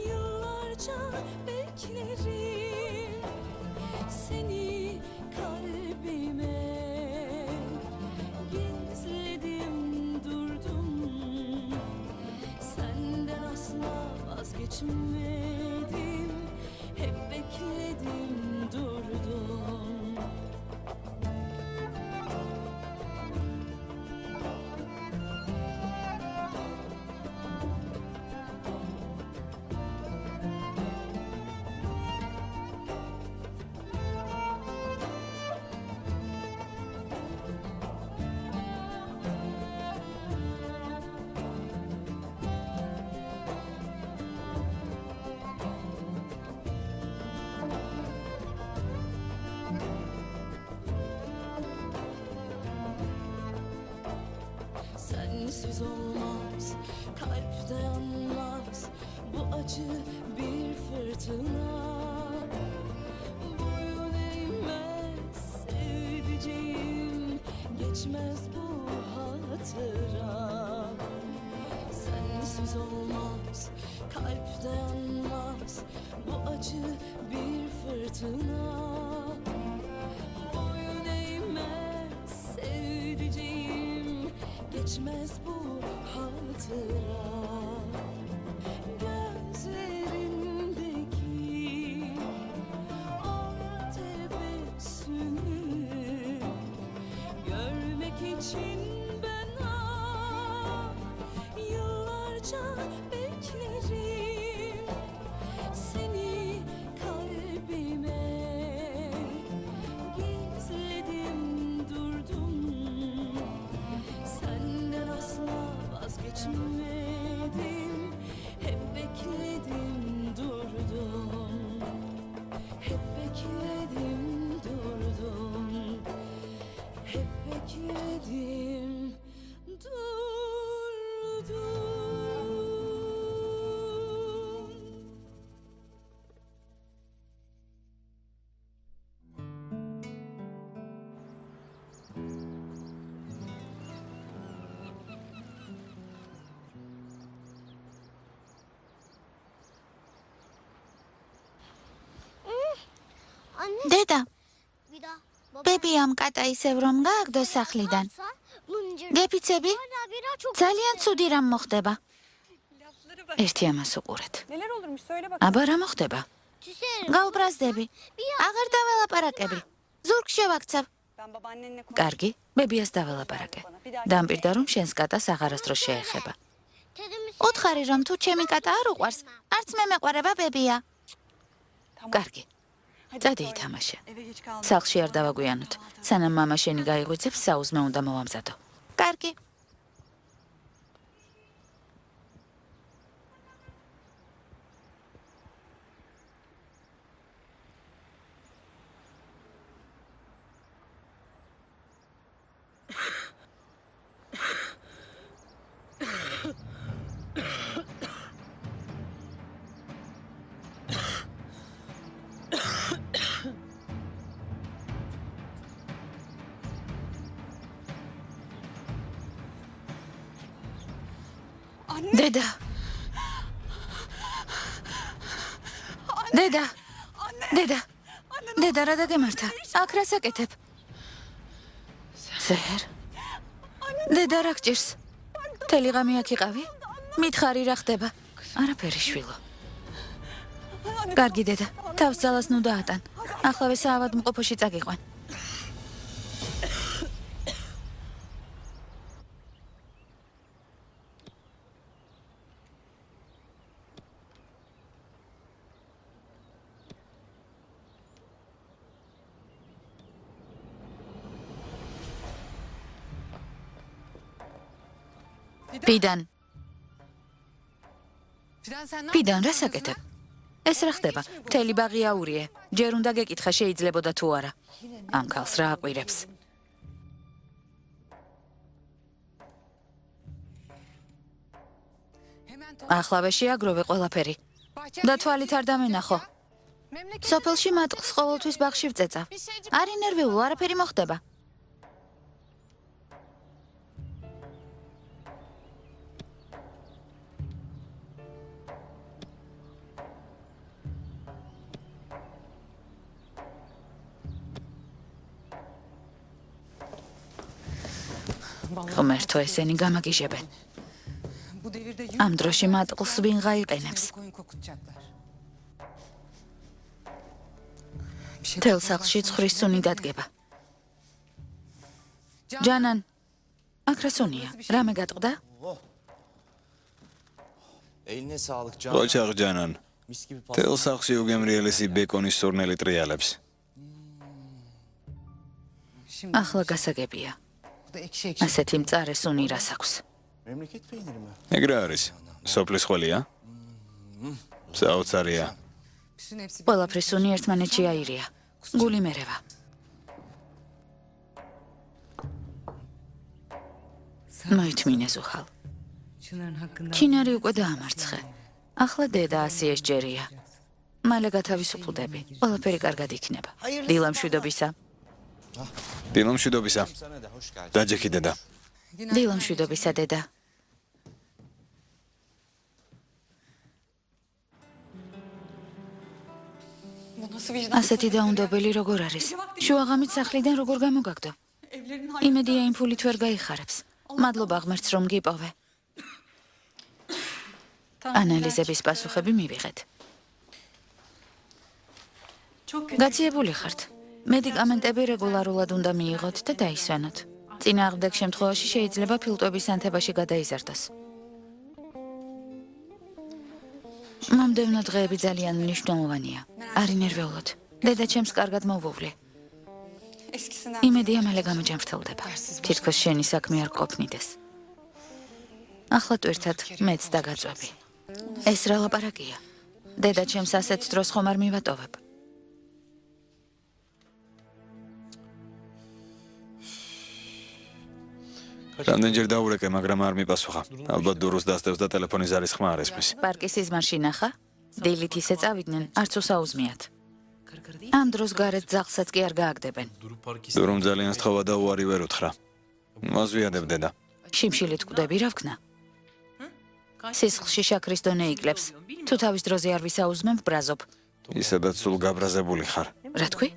D: yıllarca beklerim. Seni kalbime gizledim durdum. Senden asla vazgeçmedim. Hep bekledim durdum. Sensiz olmaz, kalp dayanmaz. Bu acı bir fırtına. Boyun eğmez sevdiceğim, geçmez bu hatıra. Sensiz olmaz, kalp dayanmaz. Bu acı bir fırtına. Boyun eğmez sevdiceğim, geçmez bu hatıra. Gözlerindeki o tebessümü görmek için ben yıllarca beklerim. Seni kalbime gizledim durdum. Senden asla vazgeçmedim. Hep bekledim durdum. Hep bekledim durdum. Hep bekledim durdum.
B: დედა, ბებიამ კატა ისევ რომ გააგდო სახლიდან. გეფიცები? ძალიან ცუდი რამ მოხდება. ერთი ამას უყურეთ.
E: Neler olurmuş söyle bak.
B: აბა რა მოხდება? გაუბრაზდები. აღარ დაველაპარაკები. ზურგ შევაქცევ.
E: Ben babaannenle konuş.
B: კარგი, ბებიას დაველაპარაკე. დამპირდა რომ შენს კატას აღარასდროს შეეხება. უთხარი რომ თუ ჩემი კატა არ უყვარს, არც მე მეყვარება ბებია. კარგი. წადი ითამაშე.
E: Eve geç kalma.
B: სახლში არ დავაგვიანოთ. სანამ მამა შენი გაიღვიძებს, საუზმე უნდა მოვამზადო. კარგი. დედა. დედა. დედა. დედა რა დაგემართა? აქ რა საკეთებ? ზეჰერ. დედა რა გჭირს? მთელი ღამე აქ იყავი? მითხარი რა ხდება? არაფერი შვილო. კარგი დედა, თავს ძალას ნუ დაატან. ახლავე საავადმყოფოში წაგიყვან.
A: ფიდან. ფიდან რა საკეთებ? ეს რა ხდება? მთელი ბაღი აურიე. ჯერ უნდა გეკითხა შეიძლებოდა თუ არა. ამ ქალს რა აყვირებს? ახლავე შეაგროვე ყველაფერი. და თვალით არ დამენახო. სოფელში მატყლს ყოველთვის ბაღში ვწეწა. არ ინერვიულო, არაფერი მოხდება. ღმერთო, ესენი გამაგიჟებენ. ამ დროში მატყლს ვინ გაიყენებს? თელ სახლში ცხრის სუნი დადგება. ჯანან, აქ რა სუნია? რამე გატყდა?
F: Eline sağlık Can.
C: ოჩაღ ჯანან.
F: Mis gibi
C: თელ სახლში უგემრიელესი ბეკონის სურნელი ტრიალებს.
A: ახლა გასაგებია. ასეთი მწარე სუნი რას აქვს?
F: memleket peyniri mi?
C: ეგრე არის. სოფლის ხოლია? საოცარია.
A: ყველაფრის სუნი ერთმანეთში აირია. გული მერევა. მოითმინე ზუხალ. ჩინარი უკვე დაამარცხე. ახლა დედა ასიეს ჯერია. მალე გათავისუფლდები. ყველაფერი კარგად იქნება. დილა მშვიდობისა.
C: დილა მშვიდობისა.
F: Sana da hoş geldin.
C: დაჯექი დედა.
A: დილა მშვიდობისა დედა. ასეთი დაუნდობელი როგორ არის? შუაღამით სახლიდან როგორ გამოგაგდო? იმედია იმ ფულით ვერ გაიხარებს. მადლობა ღმერთს რომ გიპოვე. ანალიზების პასუხები მივიღეთ. გაციებული ხართ. მედიკამენტები რეგულარულად უნდა მიიღოთ და დაისვენოთ. წინააღმდეგ შემთხვევაში შეიძლება ფილტვების ანთებაში გადაიზარდოს. მომდევნო დღეები ძალიან მნიშვნელოვანია. არ ინერვიულოთ. დედა ჩემს კარგად მოვუვლი. იმედია მალე გამოჯამრთელდება. თითქოს შენი საქმე არ ყოფნიდეს. ახლა ტვირთად მეც დაგაწვევი. ეს რა ლაპარაკია? დედა ჩემს ასეთ დროს ხომ არ მივატოვებ.
C: რამდენჯერ დაურეკე, მაგრამ არ მიპასუხა. ალბათ დურუს დასდევს და ტელეფონის ზარის ხმა არ ესმის.
A: პარკის სიზმარში ნახა? დილით ისე წავიდნენ, არც უსაუზმიათ. ამ დროს გარეთ ძაღლსაც კი არ გააგდებენ.
C: დურუმ ძალიან სთხოვა და უარი ვერ უთხრა. მოზვიადებ დედა.
A: შიმშილით კვდები რა ვქნა? სისხლში შაქრის დონე იკლებს. თუ თავის დროზე არ ვისაუზმებ, ბრაზობ.
C: ისედაც სულ გაბრაზებული ხარ.
A: რა თქვი?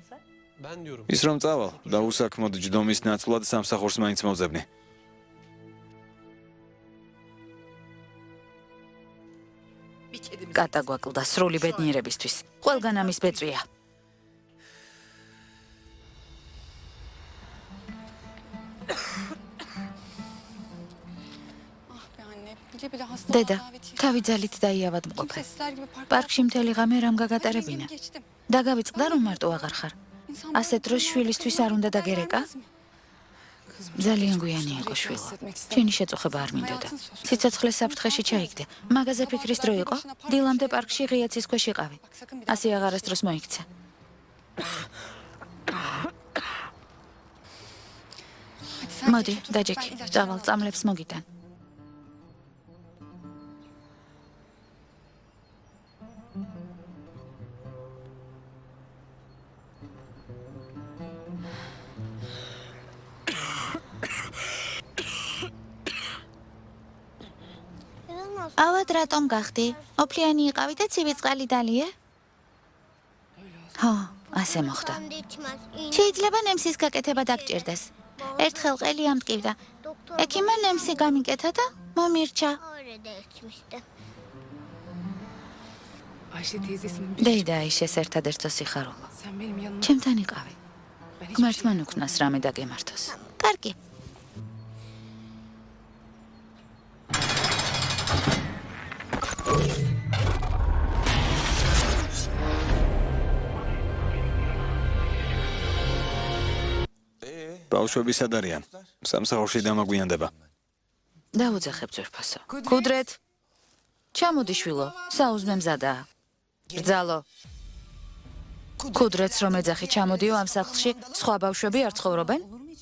C: ის რომ წავალ და უსაქმოდ ჯდომის ნაცვლად სამსახურს მაინც მოვძებნი. კატა გვაკლდა სრული ბედნიერებისთვის. ყველგან ამის ბეწვია. დედა, თავი ძალით დაიავად მყოფე. პარკში მთელი ღამე რამ გაგატარებინა? დაგავიწყდა რომ მარტო აღარ ხარ. ასეთ დროს შვილისთვის არ უნდა დაგერეკა? ძალიან გვიანი იყო შვილო. შენი შეწუხება არ მინდოდა. სიცოცხლე საფრთხეში ჩაიგდე. მაღაზე ფიქრის დრო იყო? დილამდე პარკში ღიაცის ქვეშ იყავი. ასე აღარასდროს მოიქცე. მოდი, დაჯექი. წავალ, წამლებს მოგიტან. ავად რატომ გახდი? ოფლიანი იყავი და ცივი წყალი დალიე? ხო, ასე მოხდა. შეიძლება ნემსის გაკეთება დაგჭირდეს. ერთხელ ყელი ამტკივდა. ექიმმა ნემსი გამიკეთა და მომირჩა. დეიდა აიშეს ერთადერთო სიხარულო. ჩემთან იყავი. ღმერთმა ნუქნას რამე დაგემართოს. კარგი. ბავშვები სად არიან? სამსახურში დამაგვიანდება.
A: დაუძახებ ძვირფასო. კუდრეთ. ჩამოდი შვილო, საუზმე მზადაა. ბრძალო. კუდრეთს რომ ეძახი ჩამოდიო ამ სახლში, სხვა ბავშვები არ ცხოვრობენ?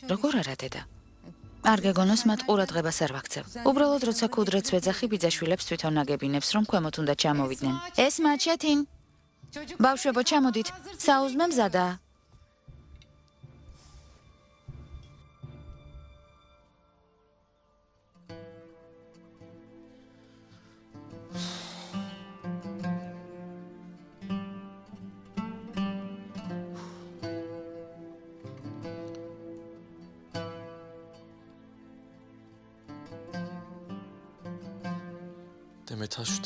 A: როგორ არა დედა? არ გეგონოს მათ ყურადღებას არ ვაქცევ. უბრალოდ როცა კუდრეთს ვეძახი, ბიძაშვილებს თვითონ ნაგებინებს, რომ ქვემოთ უნდა ჩამოვიდნენ. ესმა ჩეთინ. ბავშვებო, ჩამოდით, საუზმე მზადაა.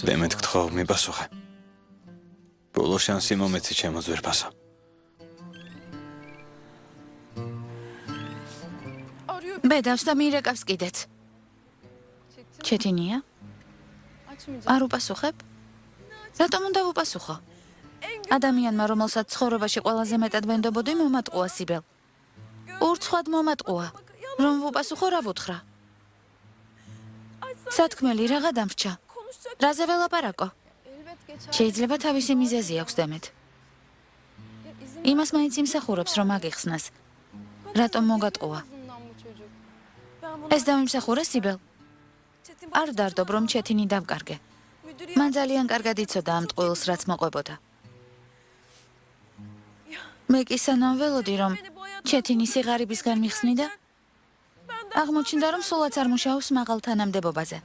C: დემეთ გთხოვ, მიპასუხე. ბოლო შანსი მომეცი ჩემო ძვირფასო.
A: ბედავს და მირეკავს კიდეც. ჩეთინია? არ უპასუხებ? რატომ უნდა ვუპასუხო? ადამიანმა, რომელსაც ცხოვრებაში ყველაზე მეტად ვენდობოდი, მომატყუა სიბელ. ურცხვად მომატყუა. რომ ვუპასუხო, რა ვუთხრა? სათქმელი, რაღა დამრჩა? რაზე ველაპარაკო? შეიძლება თავისი მიზეზი აქვს დემეთ. იმას მაინც იმსახურებს, რომ აგიხსნას. რატომ მოგატყუა? ეს დავიმსახურე სიბელ. არ დარდობ, რომ ჩეთინი დავკარგე. მან ძალიან კარგად იცოდა ამ ტყუილს, რაც მოყვებოდა. მე კი სანამ ველოდი, რომ ჩეთინი სიღარიბისგან მიხსნიდა, აღმოჩნდა, რომ სულაც არ მუშაობს მაღალ თანამდებობაზე.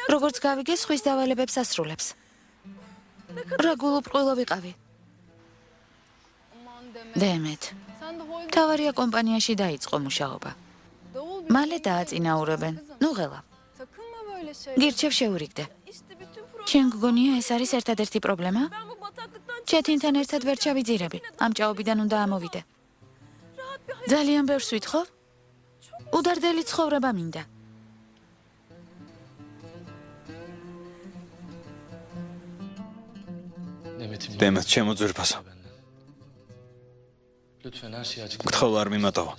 A: როგორც გავიგე, სხვის დავალებებს ასრულებს. რა გულუბრყვილო ვიყავი. დემეთ. თავარია კომპანიაში დაიწყო მუშაობა. მალე დააწინაურებენ. ნუ ღელა. გირჩევ შეურიგდე. შენ გგონია ეს არის ერთადერთი პრობლემა? ჩეთინთან ერთად ვერ ჩავიძირები. ამ ჭაობიდან უნდა ამოვიდე. ძალიან ბევრს ვითხოვ? უდარდელი ცხოვრება მინდა.
C: დემეთ ჩემო ძვირფასო. გთხოვ არ მიმატოვო.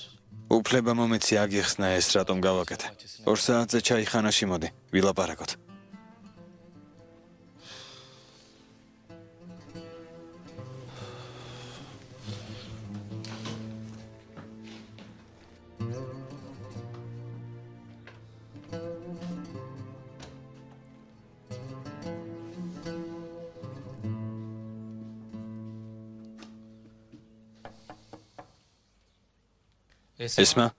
C: უფლება მომეცი აგიხსნა ეს რატომ გავაკეთე. 2 საათზე ჩაიხანაში მოდი, ვილაპარაკოთ. ესმა?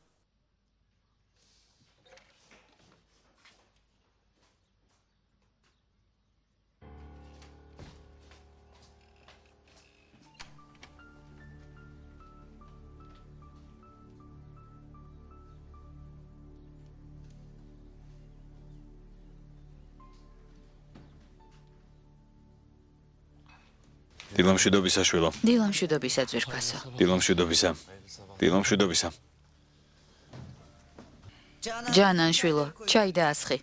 C: დილამშვიდობისა შვილო.
A: დილამშვიდობისა ძვირფასო.
C: დილამშვიდობისა. დილამშვიდობისა.
A: ჯანან შვილო, ჩაი და ასხი.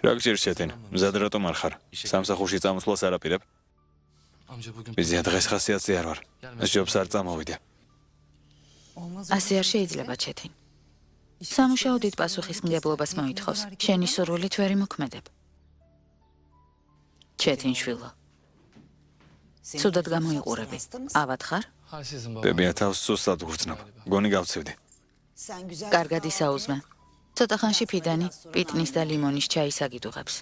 C: რა გჭირს ჩეთინ? მზად რატომ არ ხარ? სამსახურში წამოსვლას არაპირებ? ბიზია დღეს ხასიათზე არ ვარ. ეს ჯობს არ წამოვიდე.
A: ასე არ შეიძლება ჩეთინ. სამუშაო დიდ პასუხისმგებლობას მოითხოვს. შენი სურვილით ვერ იმოქმედებ. ჩეთინ შვილო. ცუდად გამოიყურები. ავად ხარ?
C: ბებია თავს სუსტად გვრცნობ. გონი გავცივდი.
A: კარგად ისაუზმე. ცოტა ხანში ფიდანი, პიტნის და ლიმონის ჩაის აგიდუღებს.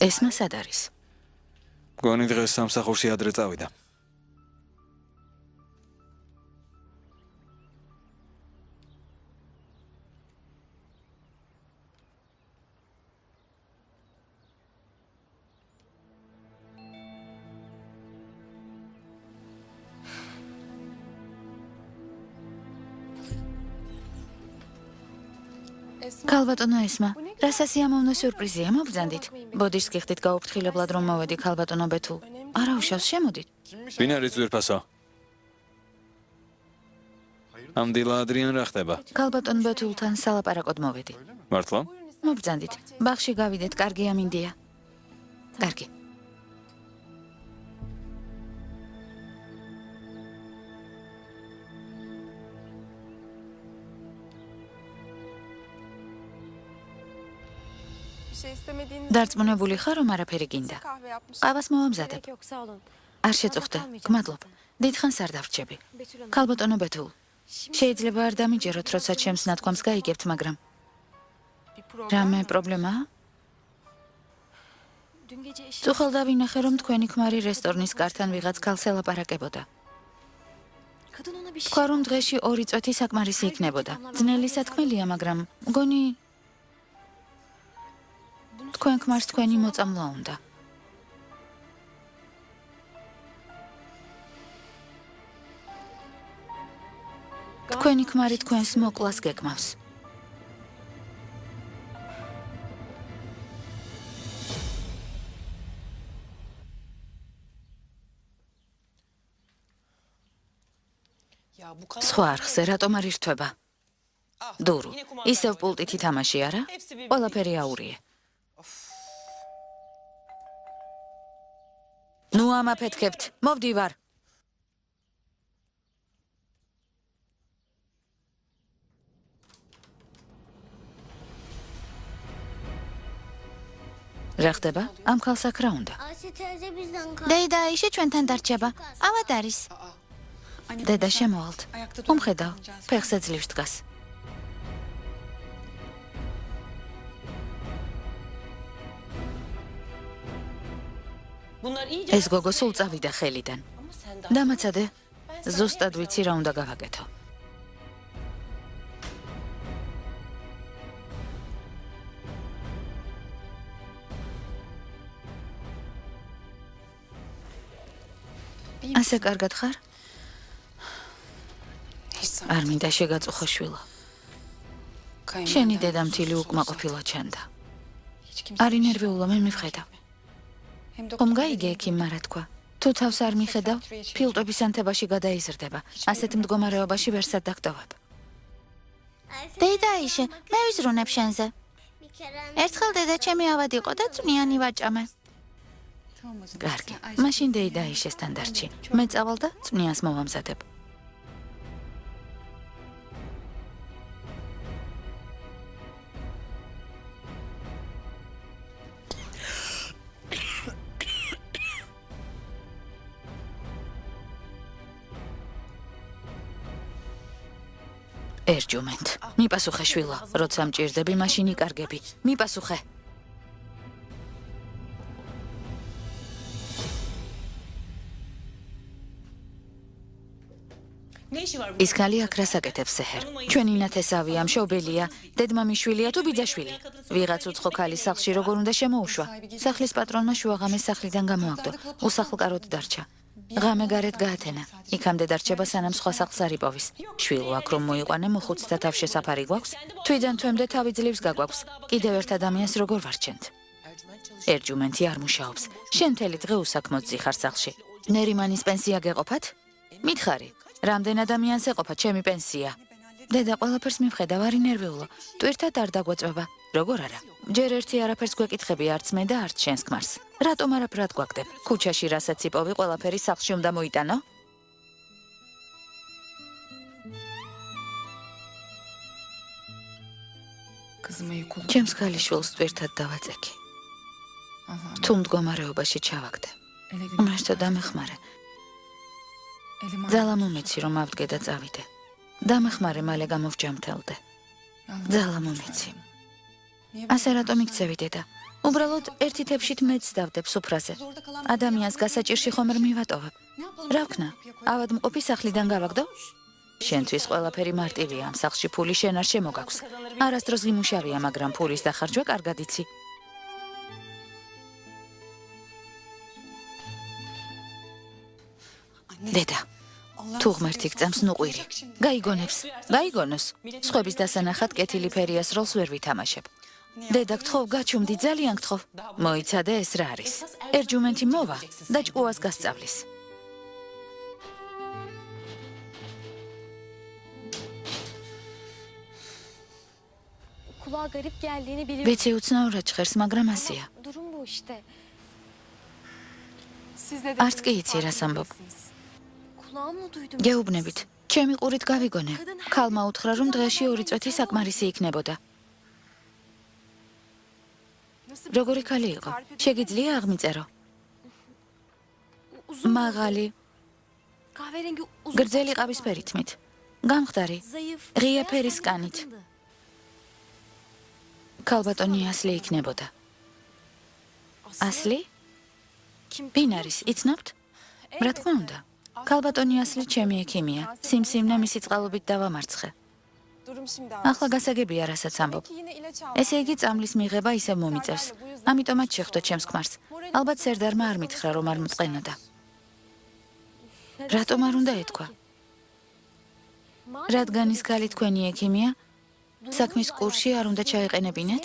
A: ესმა სად არის?
C: გონი დღეს სამსახურში ადრე წავიდა.
A: ქალბატონო ესმა, რა სასიამოვნო სიურპრიზია მოგბრძანდით? ბოდიშს გიხდით გაუფრთხილებლად რომ მოვედი ქალბატონო ბეთულ. არა უშავს შემოდით.
C: ვინ არის ძვირფასო? ამ დილა ადრიან რა ხდება?
A: ქალბატონ ბეთულთან სალაპარაკოდ მოვედი.
C: მართლა?
A: მოგბრძანდით. ბაღში გავიდეთ, კარგია მინდია. კარგი. დარწმუნებული ხარ, რომ არაფერი გინდა. ყავას მოვამზადებ. არ შეწუხდა. გმადლობ. დიდხანს არ დავრჩები. ქალბატონო ბეთულ. შეიძლება არ დამიჯეროთ, როცა ჩემს ნათქვამს გაიგებთ, მაგრამ რამე პრობლემაა? წუხელ დავინახე, რომ თქვენი ქმარი რესტორნის კართან ვიღაც ქალს ელაპარაკებოდა. თქვა, რომ დღეში 2 წვეთი საკმარისი იქნებოდა. ძნელი სათქმელია, მაგრამ მგონი თქვენ ქმარს თქვენი მოწამლა უნდა. თქვენი ქმარი თქვენს მოკლას გეკმავს. სხვა არხზე რატომ არ ირთვება? დურუ, ისევ პულტით ითამაში, არა? ყველაფერი აურიე. ნუ ამაფეთქებთ, მოვდივარ. რა ხდება? ამ ქალს აქ რა უნდა? დეიდა აიშე ჩვენთან დარჩება. ავად არის. დედა შემოვალთ. უმხედავ, ფეხზე ძლივს დგას. ეს გოგო სულ წავიდა ხელიდან. დამაცადე, ზუსტად ვიცი რა უნდა გავაკეთო. ასე კარგად ხარ? არ მინდა შეგაწუხო შვილო. შენი დედამთილი უკმაყოფილო ჩანდა. არ ინერვიულა, მე მივხედავ. ხომ გაიგე ექიმმა რა თქვა? თუ თავს არ მიხედავ, ფილტვების ანთებაში გადაიზრდება. ასეთ მდგომარეობაში ვერსად დაგტოვებ. დეიდა აიშე, მე ვიზრუნებ შენზე. ერთხელ დედა ჩემი ავად იყო და წვნიანი ვაჭამე. კარგი, მაშინ დეიდა აიშესთან დარჩი. მე წავალ და წვნიანს მოვამზადებ. ერჯუმენტ, მიპასუხე შვილო, როცა მჭირდები, მაშინ იკარგები. მიპასუხე. ის ქალი აქ რას აკეთებს სეჰერ? ჩვენი ნათესავია, მშობელია, დედმამიშვილია თუ ბიძაშვილი? ვიღაც უცხო ქალის სახლში როგორ უნდა შემოუშვა? სახლის პატრონმა შუაღამეს სახლიდან გამოაგდო. უსახლკაროდ დარჩა. ღამე გარეთ გაათენა. იქამდე დარჩება, სანამ სხვა სახლს არ იპოვის. შვილო აქ რომ მოიყვანე, მოხუცთა თავშესაფარი გვაქვს? თვიდან თვემდე თავი ძლივს გაგვაქვს. კიდევ ერთ ადამიანს როგორ ვარჩენთ? ერჯუმენტი არ მუშაობს. შენ მთელი დღე უსაქმოდ ზიხარ სახლში. ნერიმანის პენსია გეყოფათ? მითხარი, რამდენ ადამიანს ეყოფა ჩემი პენსია? დედა ყველაფერს მივხედავ, არ ინერვიულო. ტვირთად არ დაგვეწვება. როგორ არა? ჯერ ერთი არაფერს გვეკითხები, არც მე და არც შენს ქმარს. რატომ არაფრად გვაგდებ? ქუჩაში რასაც იპოვი, ყველაფერი სახლში უნდა მოიტანო? ჩემს ქალიშვილს ტვირთად დავაწექი. თუ მდგომარეობაში ჩავაგდე. მაშტო დამეხმარე. ძალა მომეცი, რომ ავდგე და წავიდე. დამეხმარე, მალე გამოვჯამთელდე. ძალა მომეცი. ასე რატომ იქცევი დედა? უბრალოდ ერთი თებშით მეც დავდებ სუფრაზე. ადამიანს გასაჭირში ხომ არ მივატოვებ. რა ვქნა? ავადმყოფი სახლიდან გავაგდო? შენთვის ყველაფერი მარტივია, ამ სახლში ფული შენ არ შემოგაქვს. არასდროს გიმუშავია, მაგრამ ფულის დახარჯვა კარგად იცი. დედა, თუ ღმერთი გწამს ნუყვირი, გაიგონოს. სხვების დასანახად კეთილი ფერიას როლს ვერ ვითამაშებ. დედა, გთხოვ, გაჩუმდი, ძალიან გთხოვ. მოიცადე ეს რა არის. ერჯუმენტი მოვა და ჭკუას გასწავლის. ვიცი უცნაურად ჟღერს, მაგრამ ასეა. არც კი იცი რას ამბობ. გეუბნებით, ჩემი ყურით გავიგონე. ქალმა უთხრა, რომ დღეში 2 წვეთი საკმარისი იქნებოდა. როგორი ქალი იყო? შეგიძლია აღმიწერო? მაღალი, გრძელი ყავისფერი თმით, გამხდარი, ღია ფერის კანით. ქალბატონი ასლი იქნებოდა. ასლი? ვინ არის, იცნობთ? რა თქმა უნდა. ქალბატონი ასლი ჩემი ექიმია. სიმსივნე მისი წყალობით დავამარცხე. ახლა გასაგებია, რასაც ამბობ. ესე იგი, წამლის მიღება ისევ მომიწევს. ამიტომაც შეხვდა ჩემს ქმარს. ალბათ სერდარმა არ მითხრა, რომ არ მწყენოდა. რატომ არ უნდა ეთქვა? რადგან ის ქალი თქვენი ექიმია, საქმის კურსში არ უნდა ჩაეყენებინეთ?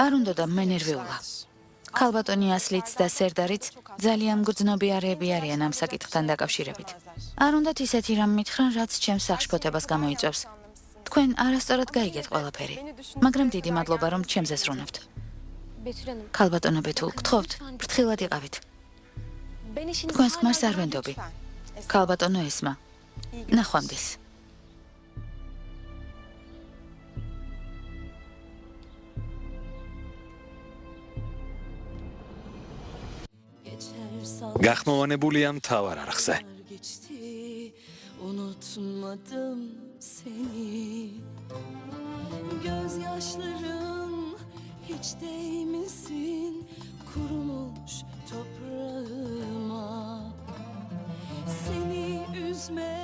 A: არ უნდა და მე ნერვიულა. ქალბატონი ასლიც და სერდარიც ძალიან მგრძნობიარეები არიან ამ საკითხთან დაკავშირებით. არ უნდათ ისეთი რამ მითხრან, რაც ჩემს სახშფოთებას გამოიწვევს. თქვენ არასწორად გაიგეთ ყველაფერი, მაგრამ დიდი მადლობა, რომ ჩემზე ზრუნავთ. ქალბატონო ბეთულ, გთხოვთ, ფრთხილად იყავით. თქვენს ქმარს არ ვენდობი. ქალბატონო ესმა. ნახვამდის.
C: გახმოვანებულია მთავარ არხზე.
D: geçti, unutmadım seni. Gözyaşlarım hiç değmesin kurumuş toprağıma. Seni üzme